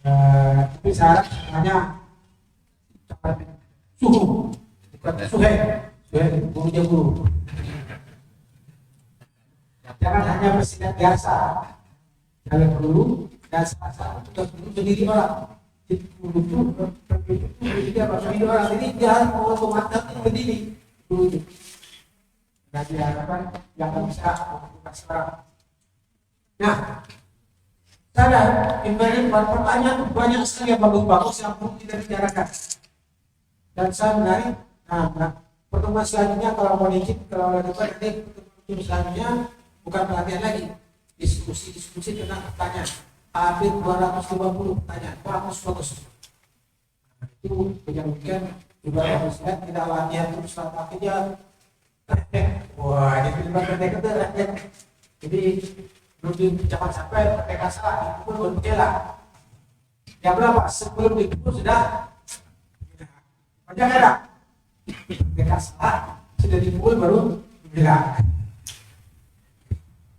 B: Tapi syarat semuanya suhu, bukan suhe buru jauh. Jangan hanya bersinar biasa, jangan dulu dan selasa terus sendiri orang. Jadi jangan mau mantap berdiri dulu. Dan diharapkan yang bisa membuka sekarang. Nah, sadar, ibarat pertanyaan banyak sekali yang bagus-bagus yang perlu kita bicarakan. Dan saya menarik, pertemuan selanjutnya kalau mau dikit, kalau ada nanti pertemuan selanjutnya bukan pelatihan lagi, diskusi tentang pertanyaan. Hampir 250 pertanyaan, bagus. Itu mungkin juga harus lihat, tidak latihan terus latihannya. Wah, ini benar-benar jadi belum cepat sampai mereka salah itu pun berjalan. Yang berapa? Sebelum itu sudah banyak ada mereka salah sudah dipukul baru bilang.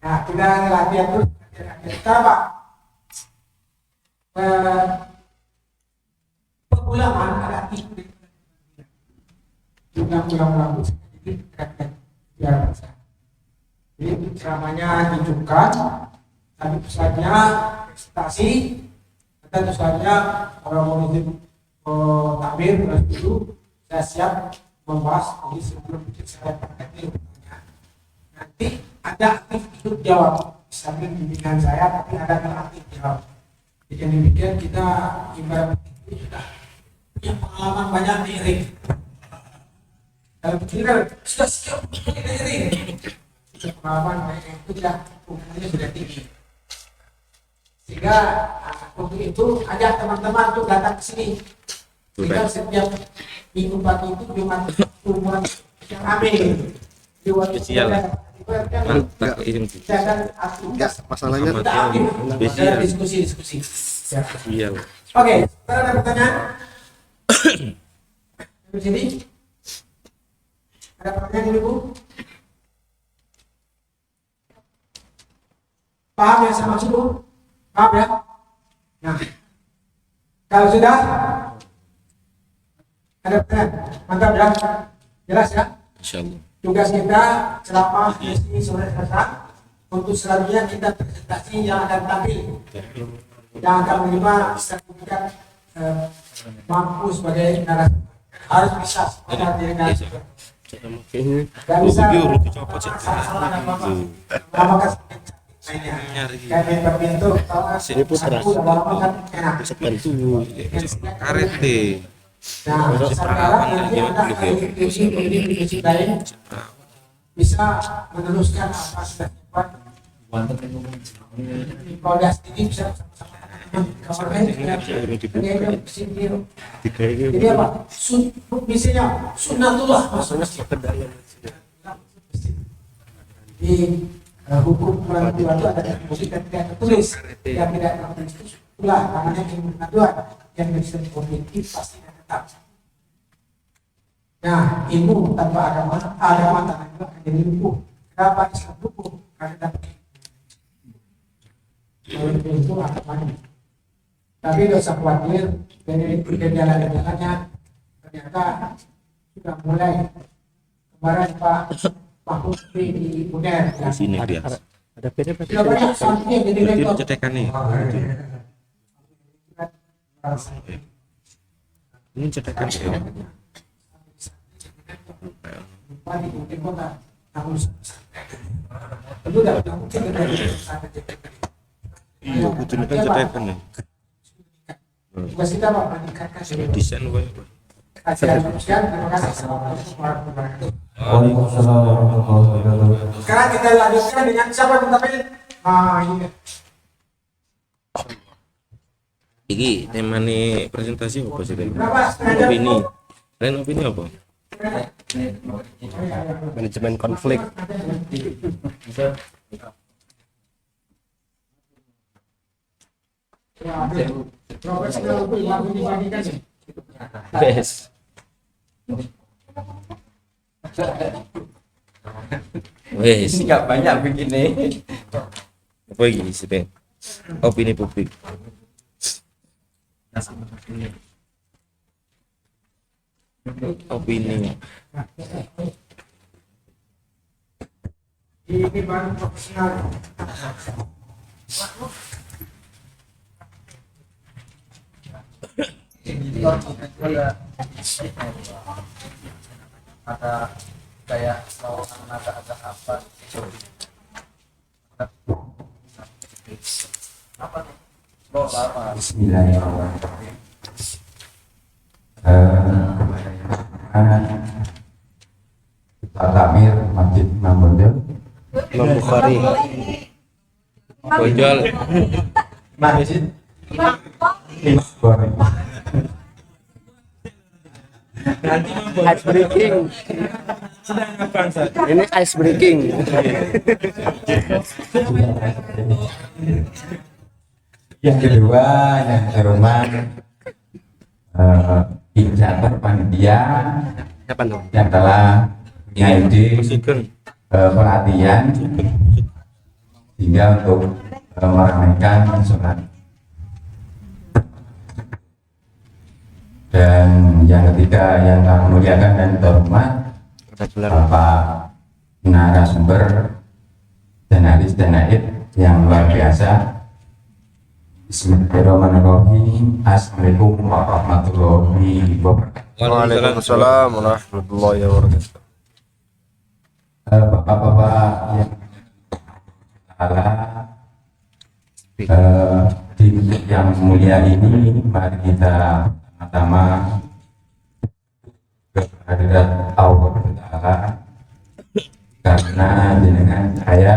B: Nah, kita latihan terus. Kita apa? Pengulangan ada itu juga ulang-ulang. Jadi ceramahnya tunjukkan, tapi pusatnya presentasi, dan pusatnya kalau mau izin takbir dulu, saya siap membahas ini sebelum saya praktek. Nanti ada aktif ikut jawab, sambil bimbingan saya, tapi ada yang aktif jawab. Jadi demikian kita ibarat itu sudah punya pengalaman banyak di ring. Kalau kita sudah siap di ring, sudah pengalaman banyak itu sudah hubungannya sudah tinggi. Sehingga untuk itu ajak teman-teman untuk datang ke sini. Sehingga setiap minggu pagi itu Jumat umuran yang rame. Di waktu
C: Spesial. Mantap ini.
D: Masalahnya
C: Spesial.
B: diskusi. Ya.
C: Spesial.
B: Oke, ada pertanyaan? Di sini ada pertanyaan ibu? Paham ya sama maksud bu? Paham ya? Nah, kalau sudah ada pertanyaan, mantap ya? Jelas ya?
C: Insyaallah.
B: Tugas kita selama sesi sore selesai untuk selanjutnya kita presentasi yang akan tampil yang akan menerima sertifikat mampu sebagai narasumber harus bisa sebagai diri narasumber. Dan bisa salah-salah dan apa namakan kami berpintu satu lama kan enak.
C: Karete.
B: Nah, sekarang nanti ada diskusi lain bisa meneruskan apa sudah dibuat. Kalau sudah sedikit bisa sama-sama teman-teman. Jadi apa? Misinya sunnatullah maksudnya. Di hukum bulan itu ada musik yang tidak tertulis, yang tidak tertulis itu itulah namanya ilmu pengetahuan yang disebut objektif pasti dan tetap. Nah, ilmu tanpa agama tanpa juga akan jadi lumpuh. Kenapa Islam lumpuh? Karena tanpa itu agamanya. Tapi tidak usah khawatir dari gejala-gejalanya ternyata sudah mulai kemarin Pak Mahfud di UNER ya.
C: Sini dia.
D: ada beda
B: Sudah banyak santri yang jadi
C: Berarti
B: rektor.
C: cetekan nih. Ini cetekan sih.
B: Di kota namun itu tidak mungkin
C: Iya, kudu kan cetekan nih.
B: tugas kita Pak meningkatkan
C: Desain gue.
B: kajian manusia. Terima kasih. Assalamualaikum warahmatullahi wabarakatuh.
A: Waalaikumsalam warahmatullahi wabarakatuh.
B: Sekarang kita lanjutkan dengan siapa yang minta main? Ini
C: Iki tema nih presentasi apa sih?
B: berapa setengah jam?
C: Opini. Kalian opini apa?
D: manajemen konflik.
B: Profesional itu yang dibagikan sih.
C: Yes. Wes,
E: Nggak banyak begini.
C: apa ini sih, Bang? Opini publik. Opini.
B: Ini baru profesional.
E: Ada kayak mau agak apa apa nih? Oh, apa?
F: Bismillahirrahmanirrahim. Pak Tamir Masjid Imam Bonjol.
D: Imam Bukhari.
C: Bonjol.
F: Masjid Imam Bukhari.
D: Ice breaking. Ini ice breaking.
F: Yang kedua yang terhormat inisiator panitia
D: Siapa dong?
F: yang telah punya ide
C: Sugeng.
F: pelatihan hingga untuk meramaikan sholat. Dan yang ketiga yang kami muliakan dan terhormat
D: Ada gelar.
F: Bapak narasumber jurnalis dan naib yang luar biasa. Bismillahirrahmanirrahim. Assalamualaikum warahmatullahi wabarakatuh.
C: Waalaikumsalam warahmatullahi wabarakatuh.
F: Bapak-bapak yang Allah, di titik yang mulia ini, mari kita pertama-tama kehadirat Allah Ta'ala, karena jenengan saya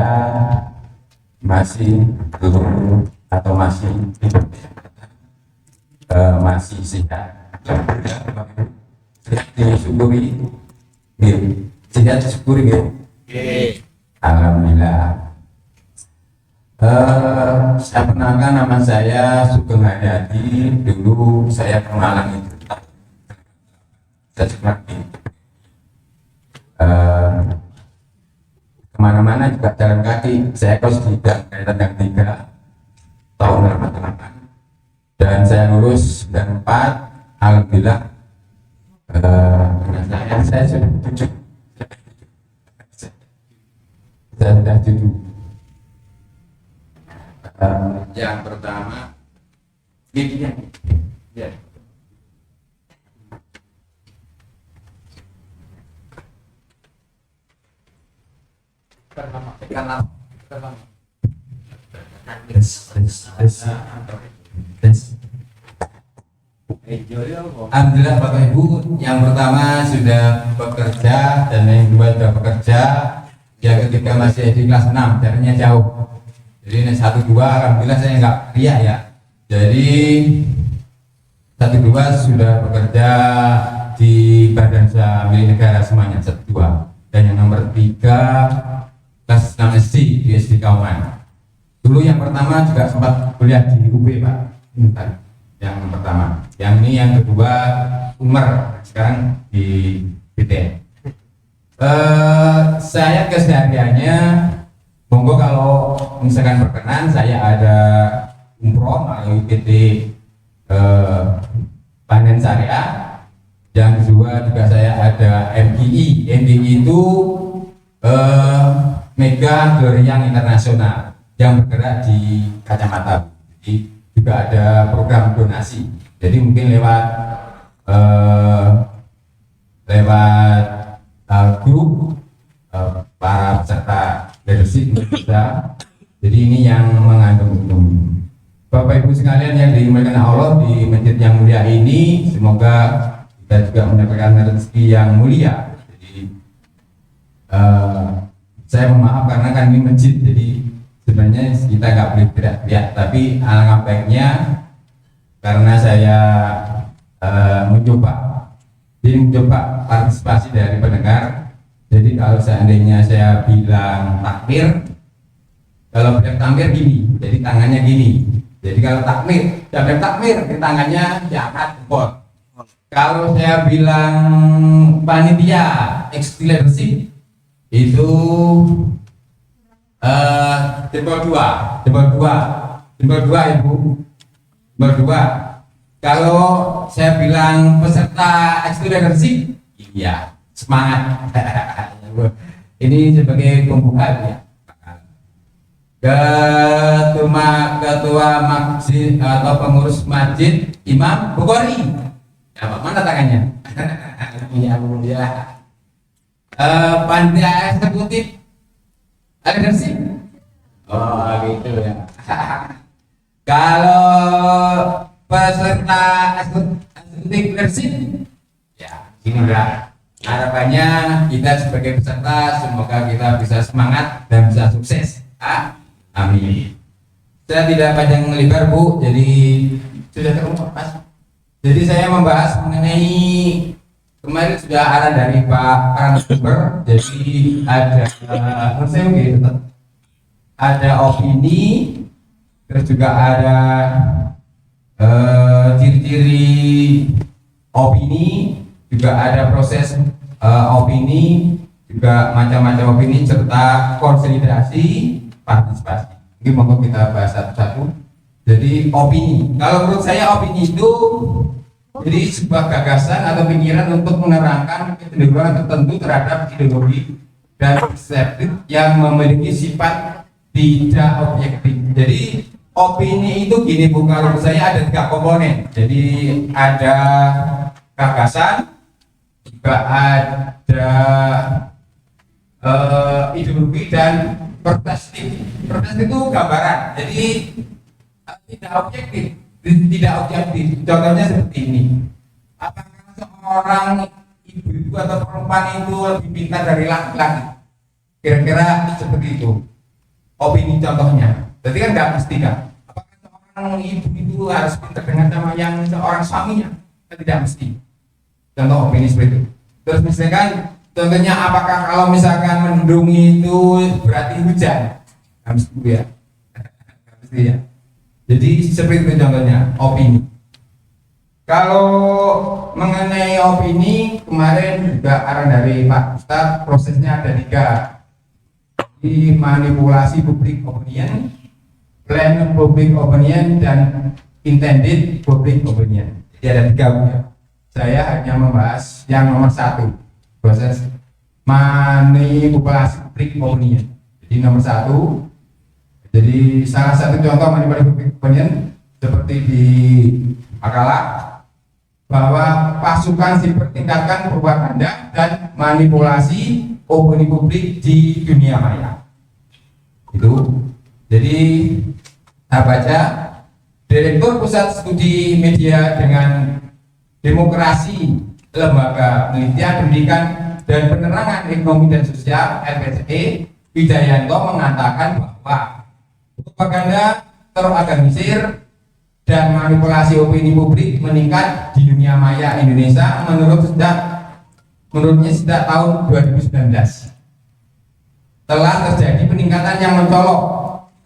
F: masih belum atau masih masih sehat, disyukuri, sehat disyukuri gitu. Alhamdulillah. Saya perkenalkan, nama saya Sugeng Haryadi. Dulu saya ke Malang itu saya cuma kemana-mana juga jalan kaki. Saya kos di Kaitan yang 3 tahun 88 dan saya lulus 94. Alhamdulillah. Saya sudah 7. Saya sudah 7. Yang pertama ya. Alhamdulillah Bapak Ibu, yang pertama sudah bekerja dan yang kedua sudah bekerja, yang ketiga masih di kelas 6, jaraknya jauh. Jadi ini 1, 2, alhamdulillah saya nggak riak ya. Jadi 1, 2 sudah bekerja di badan usaha milik negara semuanya 1, 2. Dan yang nomor 3 kelas 6 SD di SD Kauman. Dulu yang pertama juga sempat kuliah di UB Pak. Ini tadi yang pertama. Yang ini yang kedua Umar, sekarang di BTN. Saya kesehariannya, monggo kalau misalkan berkenan, saya ada umroh melalui PT Panen Syariah. Yang kedua juga saya ada MGI. MGI itu Mega Gloriang Internasional yang bergerak di kacamata. Jadi juga ada program donasi. Jadi mungkin lewat grup para peserta leadership bisa. Jadi ini yang mengandung Bapak Ibu sekalian yang dimuliakan Allah di masjid yang mulia ini, semoga kita juga mendapatkan rezeki yang mulia. Jadi saya mohon maaf karena kan ini masjid, jadi sebenarnya kita nggak boleh teriak-teriak, tapi alangkah baiknya karena saya mencoba partisipasi dari pendengar. Jadi kalau seandainya saya bilang takbir, kalau bilang takbir gini, jadi tangannya gini. Jadi kalau takbir, jangan takbir, tangannya diangkat jempol. Kalau saya bilang panitia eksklusif itu jempol dua Ibu, jempol 2. Kalau saya bilang peserta eksklusif, iya semangat. Ini sebagai pembukaan ya. Ketua masjid atau pengurus masjid Imam Bukhari. Ya, mana tangannya? Ya, ya. Panitia eksekutif ada sih. Oh, gitu ya. Kalau peserta eksekutif leadership, ya gini ya. Harapannya kita sebagai peserta semoga kita bisa semangat dan bisa sukses. Amin. Saya tidak panjang lebar Bu, jadi sudah terumur Mas. Jadi saya membahas mengenai kemarin sudah arahan dari Pak Karangsumber. Jadi ada opini, terus juga ada ciri-ciri opini, juga ada proses opini, juga macam-macam opini serta konsolidasi partisipasi. Mungkin mau kita bahas satu-satu. Jadi opini, kalau menurut saya opini itu jadi sebuah gagasan atau pikiran untuk menerangkan kecenderungan tertentu terhadap ideologi dan persepsi yang memiliki sifat tidak objektif. Jadi opini itu gini Bu, kalau menurut saya ada 3 komponen. Jadi ada gagasan, juga ada ideologi dan perspektif. Perspektif itu gambaran. Jadi tidak objektif, tidak objektif. Contohnya seperti ini. Apakah seorang ibu atau perempuan itu lebih pintar dari laki-laki? Kira-kira seperti itu. Opini contohnya. Jadi kan nggak mesti kan. Apakah seorang ibu itu harus pintar dengan sama yang seorang suaminya? Kan tidak mesti. Contoh opini seperti itu. Terus misalkan contohnya apakah kalau misalkan mendung itu berarti hujan? Nggak mesti ya. Nggak mesti ya. Jadi seperti itu contohnya opini. Kalau mengenai opini kemarin juga arahan dari Pak Ustadz, prosesnya ada 3. Di manipulasi public opinion, planned public opinion, dan intended public opinion. Jadi ada 3 ya. Saya hanya membahas yang nomor 1, proses manipulasi public opinion. Jadi nomor 1. Jadi salah satu contoh manipulasi public opinion seperti di Akala, bahwa pasukan siber tingkatkan propaganda dan manipulasi opini publik di dunia maya. Itu. Jadi saya baca Direktur Pusat Studi Media dengan Demokrasi Lembaga Penelitian Pendidikan dan Penerangan Ekonomi dan Sosial LPSE Wijayanto mengatakan bahwa propaganda terorganisir dan manipulasi opini publik meningkat di dunia maya Indonesia menurutnya sejak tahun 2019. Telah terjadi peningkatan yang mencolok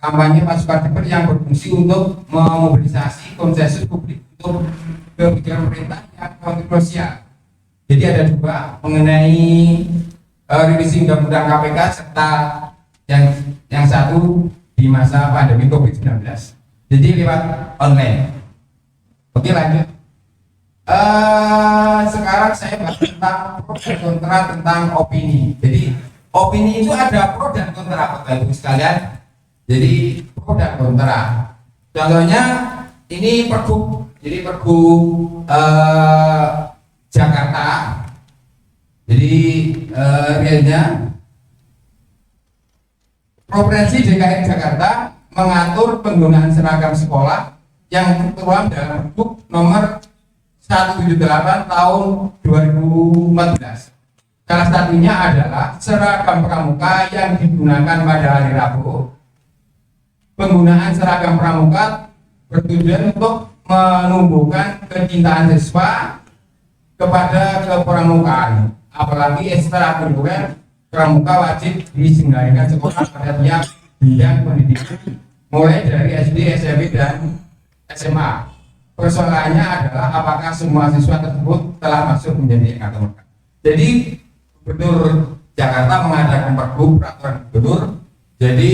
F: kampanye pasukan siber yang berfungsi untuk memobilisasi konsensus publik untuk kebijakan pemerintah yang kontroversial. Jadi ada 2 mengenai revisi undang-undang KPK serta yang satu di masa pandemi COVID-19. Jadi lewat online. Oke, lanjut. Sekarang saya bahas tentang pro dan kontra tentang opini. Jadi opini itu ada pro dan kontra, Bapak Ibu sekalian. Jadi pro dan kontra. Contohnya ini Pergub. Jadi Pergub Jakarta. Jadi realnya Provinsi DKI Jakarta mengatur penggunaan seragam sekolah yang tertuang dalam Pergub nomor 178 tahun 2014. Salah satunya adalah seragam pramuka yang digunakan pada hari Rabu. Penggunaan seragam pramuka bertujuan untuk menumbuhkan kecintaan siswa kepada kepramukaan. Apalagi ekstrakurikuler pramuka wajib diselenggarakan sekolah pada tiap bidang pendidikan, mulai dari SD, SMP, dan SMA. Persoalannya adalah apakah semua siswa tersebut telah masuk menjadi angkatan. Jadi Gubernur Jakarta mengadakan Pergub peraturan gubernur, jadi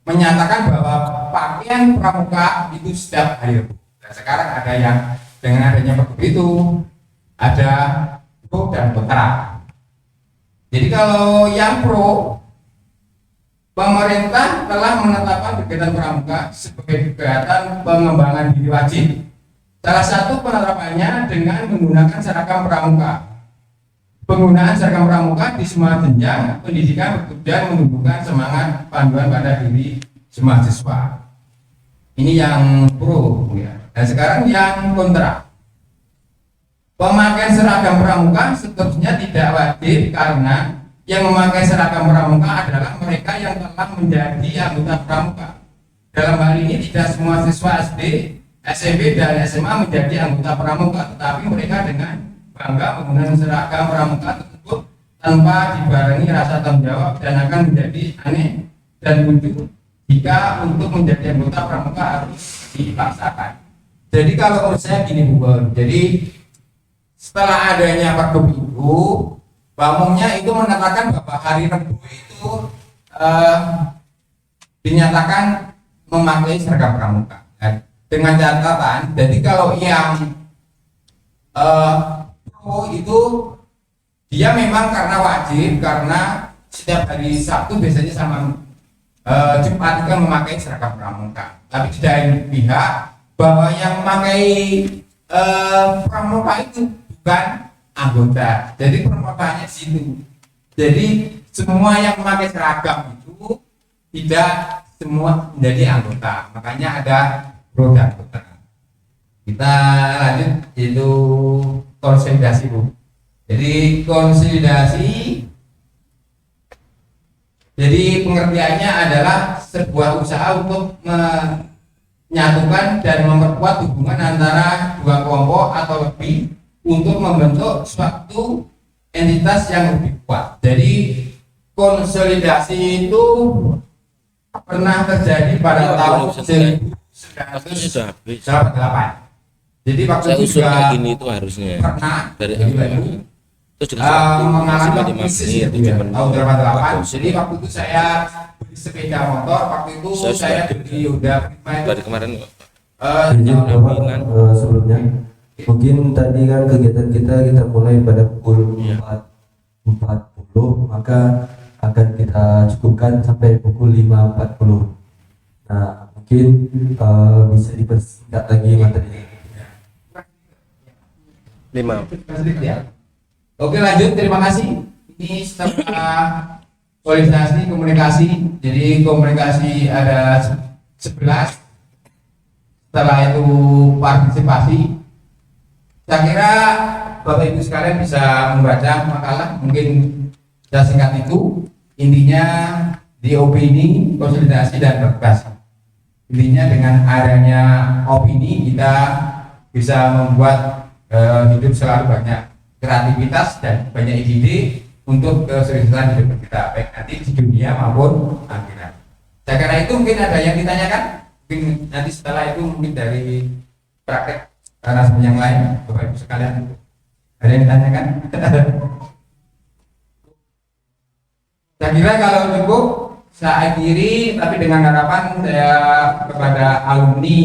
F: menyatakan bahwa pakaian pramuka itu setiap hari Rabu. Dan sekarang ada yang dengan adanya Pergub itu ada pro dan kontra. Jadi kalau yang pro, pemerintah telah menetapkan kegiatan pramuka sebagai kegiatan pengembangan diri wajib. Salah satu penerapannya dengan menggunakan seragam pramuka. Penggunaan seragam pramuka di semua jenjang pendidikan bertujuan menumbuhkan semangat panduan pada diri semua siswa. Ini yang pro, ya. Dan sekarang yang kontra. Pemakaian seragam pramuka seterusnya tidak wajib karena yang memakai seragam pramuka adalah mereka yang telah menjadi anggota pramuka. Dalam hal ini tidak semua siswa SD, SMP, dan SMA menjadi anggota pramuka, tetapi mereka dengan bangga menggunakan seragam pramuka tersebut tanpa dibarengi rasa tanggung jawab dan akan menjadi aneh dan lucu jika untuk menjadi anggota pramuka harus dipaksakan. Jadi kalau menurut saya gini Bu, jadi setelah adanya Pergub itu, umumnya itu menetapkan bahwa hari Rabu itu dinyatakan memakai seragam pramuka. Dengan catatan, jadi kalau yang pro itu dia memang karena wajib, karena setiap hari Sabtu biasanya sama Jumat itu kan memakai seragam pramuka, tapi di lain pihak bahwa yang memakai pramuka itu bukan anggota, jadi permukaannya di situ. Jadi semua yang memakai seragam itu tidak semua menjadi anggota, makanya ada pro dan kontra. Kita lanjut yaitu konsolidasi, Bu. Jadi konsolidasi, jadi pengertiannya adalah sebuah usaha untuk menyatukan dan memperkuat hubungan antara dua kelompok atau lebih untuk membentuk suatu entitas yang lebih kuat. Jadi konsolidasi itu pernah terjadi pada tahun 1988. Jadi waktu
C: Saya
F: itu
C: usul
F: juga
C: kayak gini itu harusnya
F: pernah
C: dari
F: jadi
C: awal.
F: Ibu,
C: Terus dengan waktu masih
F: mengalami
C: 5
F: krisis
C: menit,
F: ya,
C: 7 menit.
F: tahun 88.
C: Bagus.
F: Jadi waktu itu saya beli sepeda motor, waktu itu
C: Saya
F: saya
C: sudah
F: beli Honda Prima itu
C: Dari kemarin
A: Izin Bapak, sebelumnya mungkin tadi kan kegiatan kita mulai pada pukul 4.40, maka akan kita cukupkan sampai pukul 5.40. Nah, mungkin bisa dipersingkat lagi materinya.
D: 5.
F: ya. Oke, lanjut, terima kasih. Ini setelah koordinasi komunikasi, jadi komunikasi ada 11. Setelah itu partisipasi. Saya kira Bapak Ibu sekalian bisa membaca makalah, mungkin saya singkat itu. Intinya di opini, konsolidasi dan berkreasi. Intinya dengan adanya opini kita bisa membuat hidup selalu banyak kreativitas dan banyak ide untuk kesuksesan hidup kita, baik nanti di dunia maupun akhirat. Saya kira itu mungkin ada yang ditanyakan, mungkin nanti setelah itu mungkin dari praktek narasumber yang lain, Bapak Ibu sekalian, ada yang ditanyakan? Saya kira kalau cukup saya akhiri, tapi dengan harapan saya kepada alumni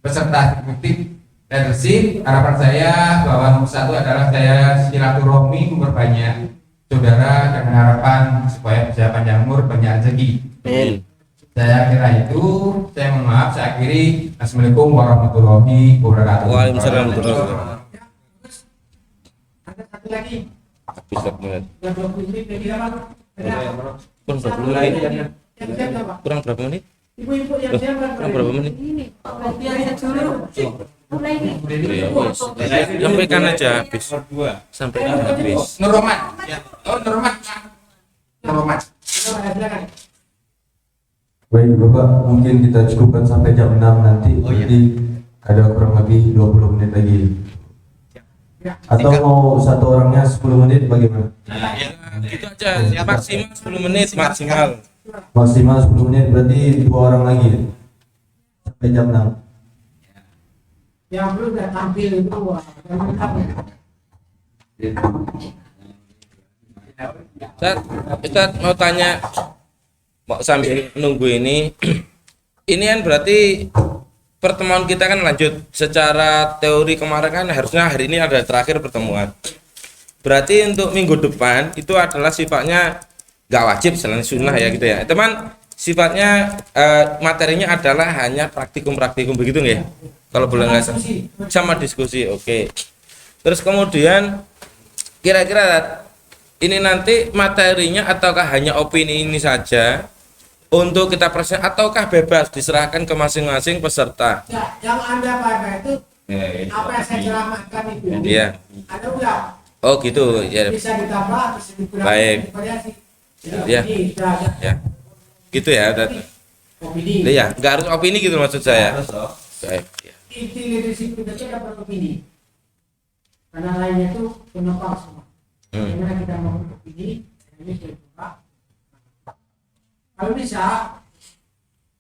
F: peserta eksekutif leadership, harapan saya bahwa nomor 1 adalah saya silaturahmi memperbanyak saudara dengan harapan supaya bisa panjang umur, banyak rezeki.
D: Amin.
F: Saya kira itu, saya mohon maaf, saya akhiri. Assalamualaikum warahmatullahi wabarakatuh.
C: Waalaikumsalam warahmatullahi wabarakatuh.
B: Ada satu lagi.
C: Habis 20 menit.
B: Yang 20 menit lagi apa?
C: Kurang berapa menit?
B: Yang siap siapa?
C: Kurang berapa menit?
B: Ibu-ibu yang
C: Loh,
B: siap
C: kurang berapa menit?
B: Biasa dulu. Mulai nih.
C: Ya, wis. Sampaikan aja habis. Sampaikan habis.
F: Nur Rohman. Ya. Oh, Nur Rohman. Nur Rohman.
B: Silakan.
A: Baik Bapak, mungkin kita cukupkan sampai jam 6 nanti. Jadi ada kurang lebih 20 menit lagi. Atau mau satu orangnya 10 menit bagaimana?
C: Gitu aja. Maksimal 10 menit maksimal.
A: Maksimal 10 menit, berarti 2 orang lagi sampai jam 6.
B: Yang belum udah tampil itu wah, lengkap ya.
C: Ustaz mau tanya, mau sambil nunggu ini kan berarti pertemuan kita kan lanjut. Secara teori kemarin kan harusnya hari ini ada terakhir pertemuan. Berarti untuk minggu depan itu adalah sifatnya nggak wajib selain sunnah ya gitu ya teman, sifatnya materinya adalah hanya praktikum begitu nggak? Kalau boleh nggak sama diskusi, oke. Terus kemudian kira-kira ini nanti materinya ataukah hanya opini ini saja untuk kita present ataukah bebas diserahkan ke masing-masing peserta?
B: Ya, yang Anda baca itu apa yang saya ceramahkan itu.
C: Iya.
B: Ada ulang.
C: Oh gitu ya.
B: Bisa ditambah, bisa dikurangin,
C: Baik.
B: divariasi.
C: Ya.
B: Ini sudah ada.
C: Ya. Gitu ya.
B: Opini.
C: Ya, nggak harus opini gitu maksud saya. Baik. Ya.
B: Inti leadership kita dapat opini. Karena lainnya itu penopang semua. Karena kita mau opini, ini sudah dibuka. Kalau bisa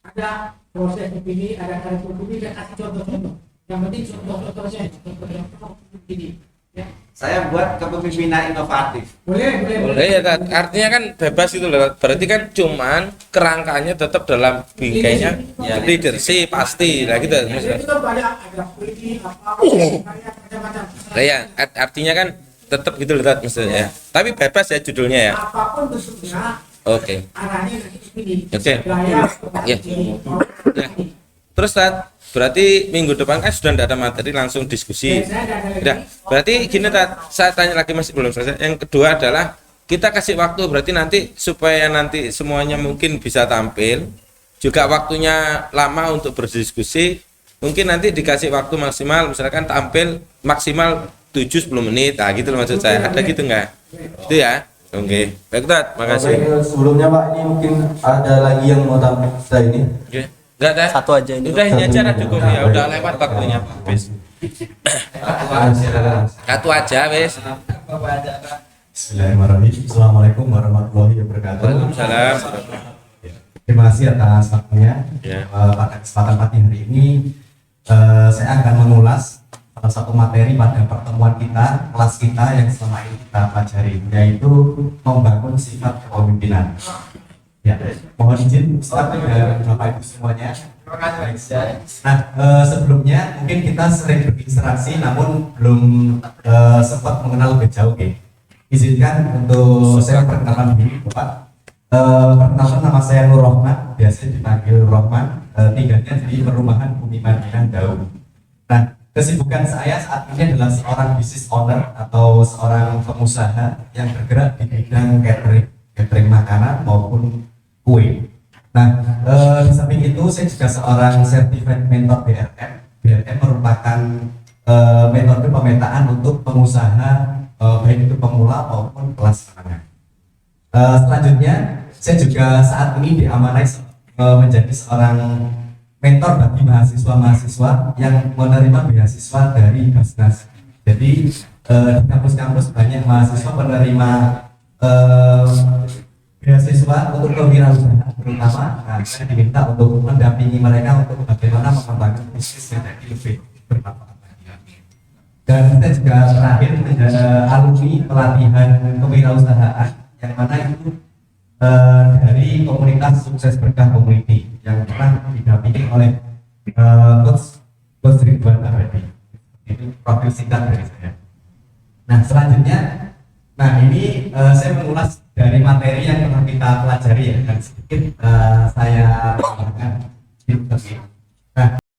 B: ada proses opini, ada karakter opini, dan kasih contoh-contoh. Yang penting contoh-contoh saja, contoh-contoh opini. Ya.
E: Saya buat kepemimpinan inovatif.
B: Boleh.
C: Ya, artinya kan bebas itu loh. Berarti kan cuman kerangkanya tetap dalam bingkainya leadership pasti lah gitu.
B: Itu kan banyak ada opini apa macam-macam.
C: Lah ya, artinya kan tetap gitu loh maksudnya. Tapi bebas ya judulnya ya.
B: Apapun bentuknya,
C: Oke.
B: arahnya nanti ini.
C: Oke.
B: Wilayah,
C: Ya. Ya. Terus Tat, berarti minggu depan kan sudah tidak ada materi, langsung diskusi. Ya, berarti gini Tat, saya tanya lagi masih belum selesai. Yang kedua adalah kita kasih waktu, berarti nanti supaya nanti semuanya mungkin bisa tampil, juga waktunya lama untuk berdiskusi, mungkin nanti dikasih waktu maksimal, misalkan tampil maksimal 7-10 menit, nah gitu loh maksud saya. Ada gitu nggak? Itu ya? Oke, baik Tat, makasih.
A: Oke, sebelumnya Pak, ini mungkin ada lagi yang mau tampil setelah ini.
C: Oke. Enggak ada.
D: Satu aja ini.
C: Udah ini aja cukup ya, udah lewat waktunya. Wes. Satu aja wes.
A: Bismillahirrahmanirrahim. Assalamualaikum warahmatullahi wabarakatuh.
C: Waalaikumsalam.
A: Terima kasih atas waktunya.
C: Ya.
A: Pada kesempatan pagi hari ini saya akan mengulas salah satu materi pada pertemuan kita, kelas kita yang selama ini kita pelajari, yaitu membangun sifat kepemimpinan. Ya, mohon izin Ustaz dan Bapak Ibu semuanya. Nah, sebelumnya mungkin kita sering berinteraksi namun belum sempat mengenal lebih jauh, ya. Izinkan untuk saya perkenalan diri, Bapak. Perkenalkan, nama saya Nur Rohman, biasa dipanggil Rohman. Tinggalnya di perumahan Bumi Madinah Daun. Nah, kesibukan saya saat ini adalah seorang business owner atau seorang pengusaha yang bergerak di bidang catering makanan maupun kue. Nah, di samping itu saya juga seorang certified mentor BRM. BRM merupakan metode pemetaan untuk pengusaha baik itu pemula maupun kelas menengah. Selanjutnya, saya juga saat ini diamanai menjadi seorang mentor bagi mahasiswa-mahasiswa yang menerima beasiswa dari Basnas. Jadi di kampus-kampus banyak mahasiswa menerima beasiswa untuk kewirausahaan terutama. Nah, saya diminta untuk mendampingi mereka untuk bagaimana mengembangkan bisnis yang lebih bermanfaat. Dan saya juga terakhir menjadi alumni pelatihan kewirausahaan yang mana itu dari komunitas Sukses Berkah Community yang pernah didampingi oleh Coach Ridwan Abadi. Itu profil singkat dari saya. Nah, selanjutnya, ini saya mengulas dari materi yang pernah kita pelajari ya, dan sedikit saya tambahkan.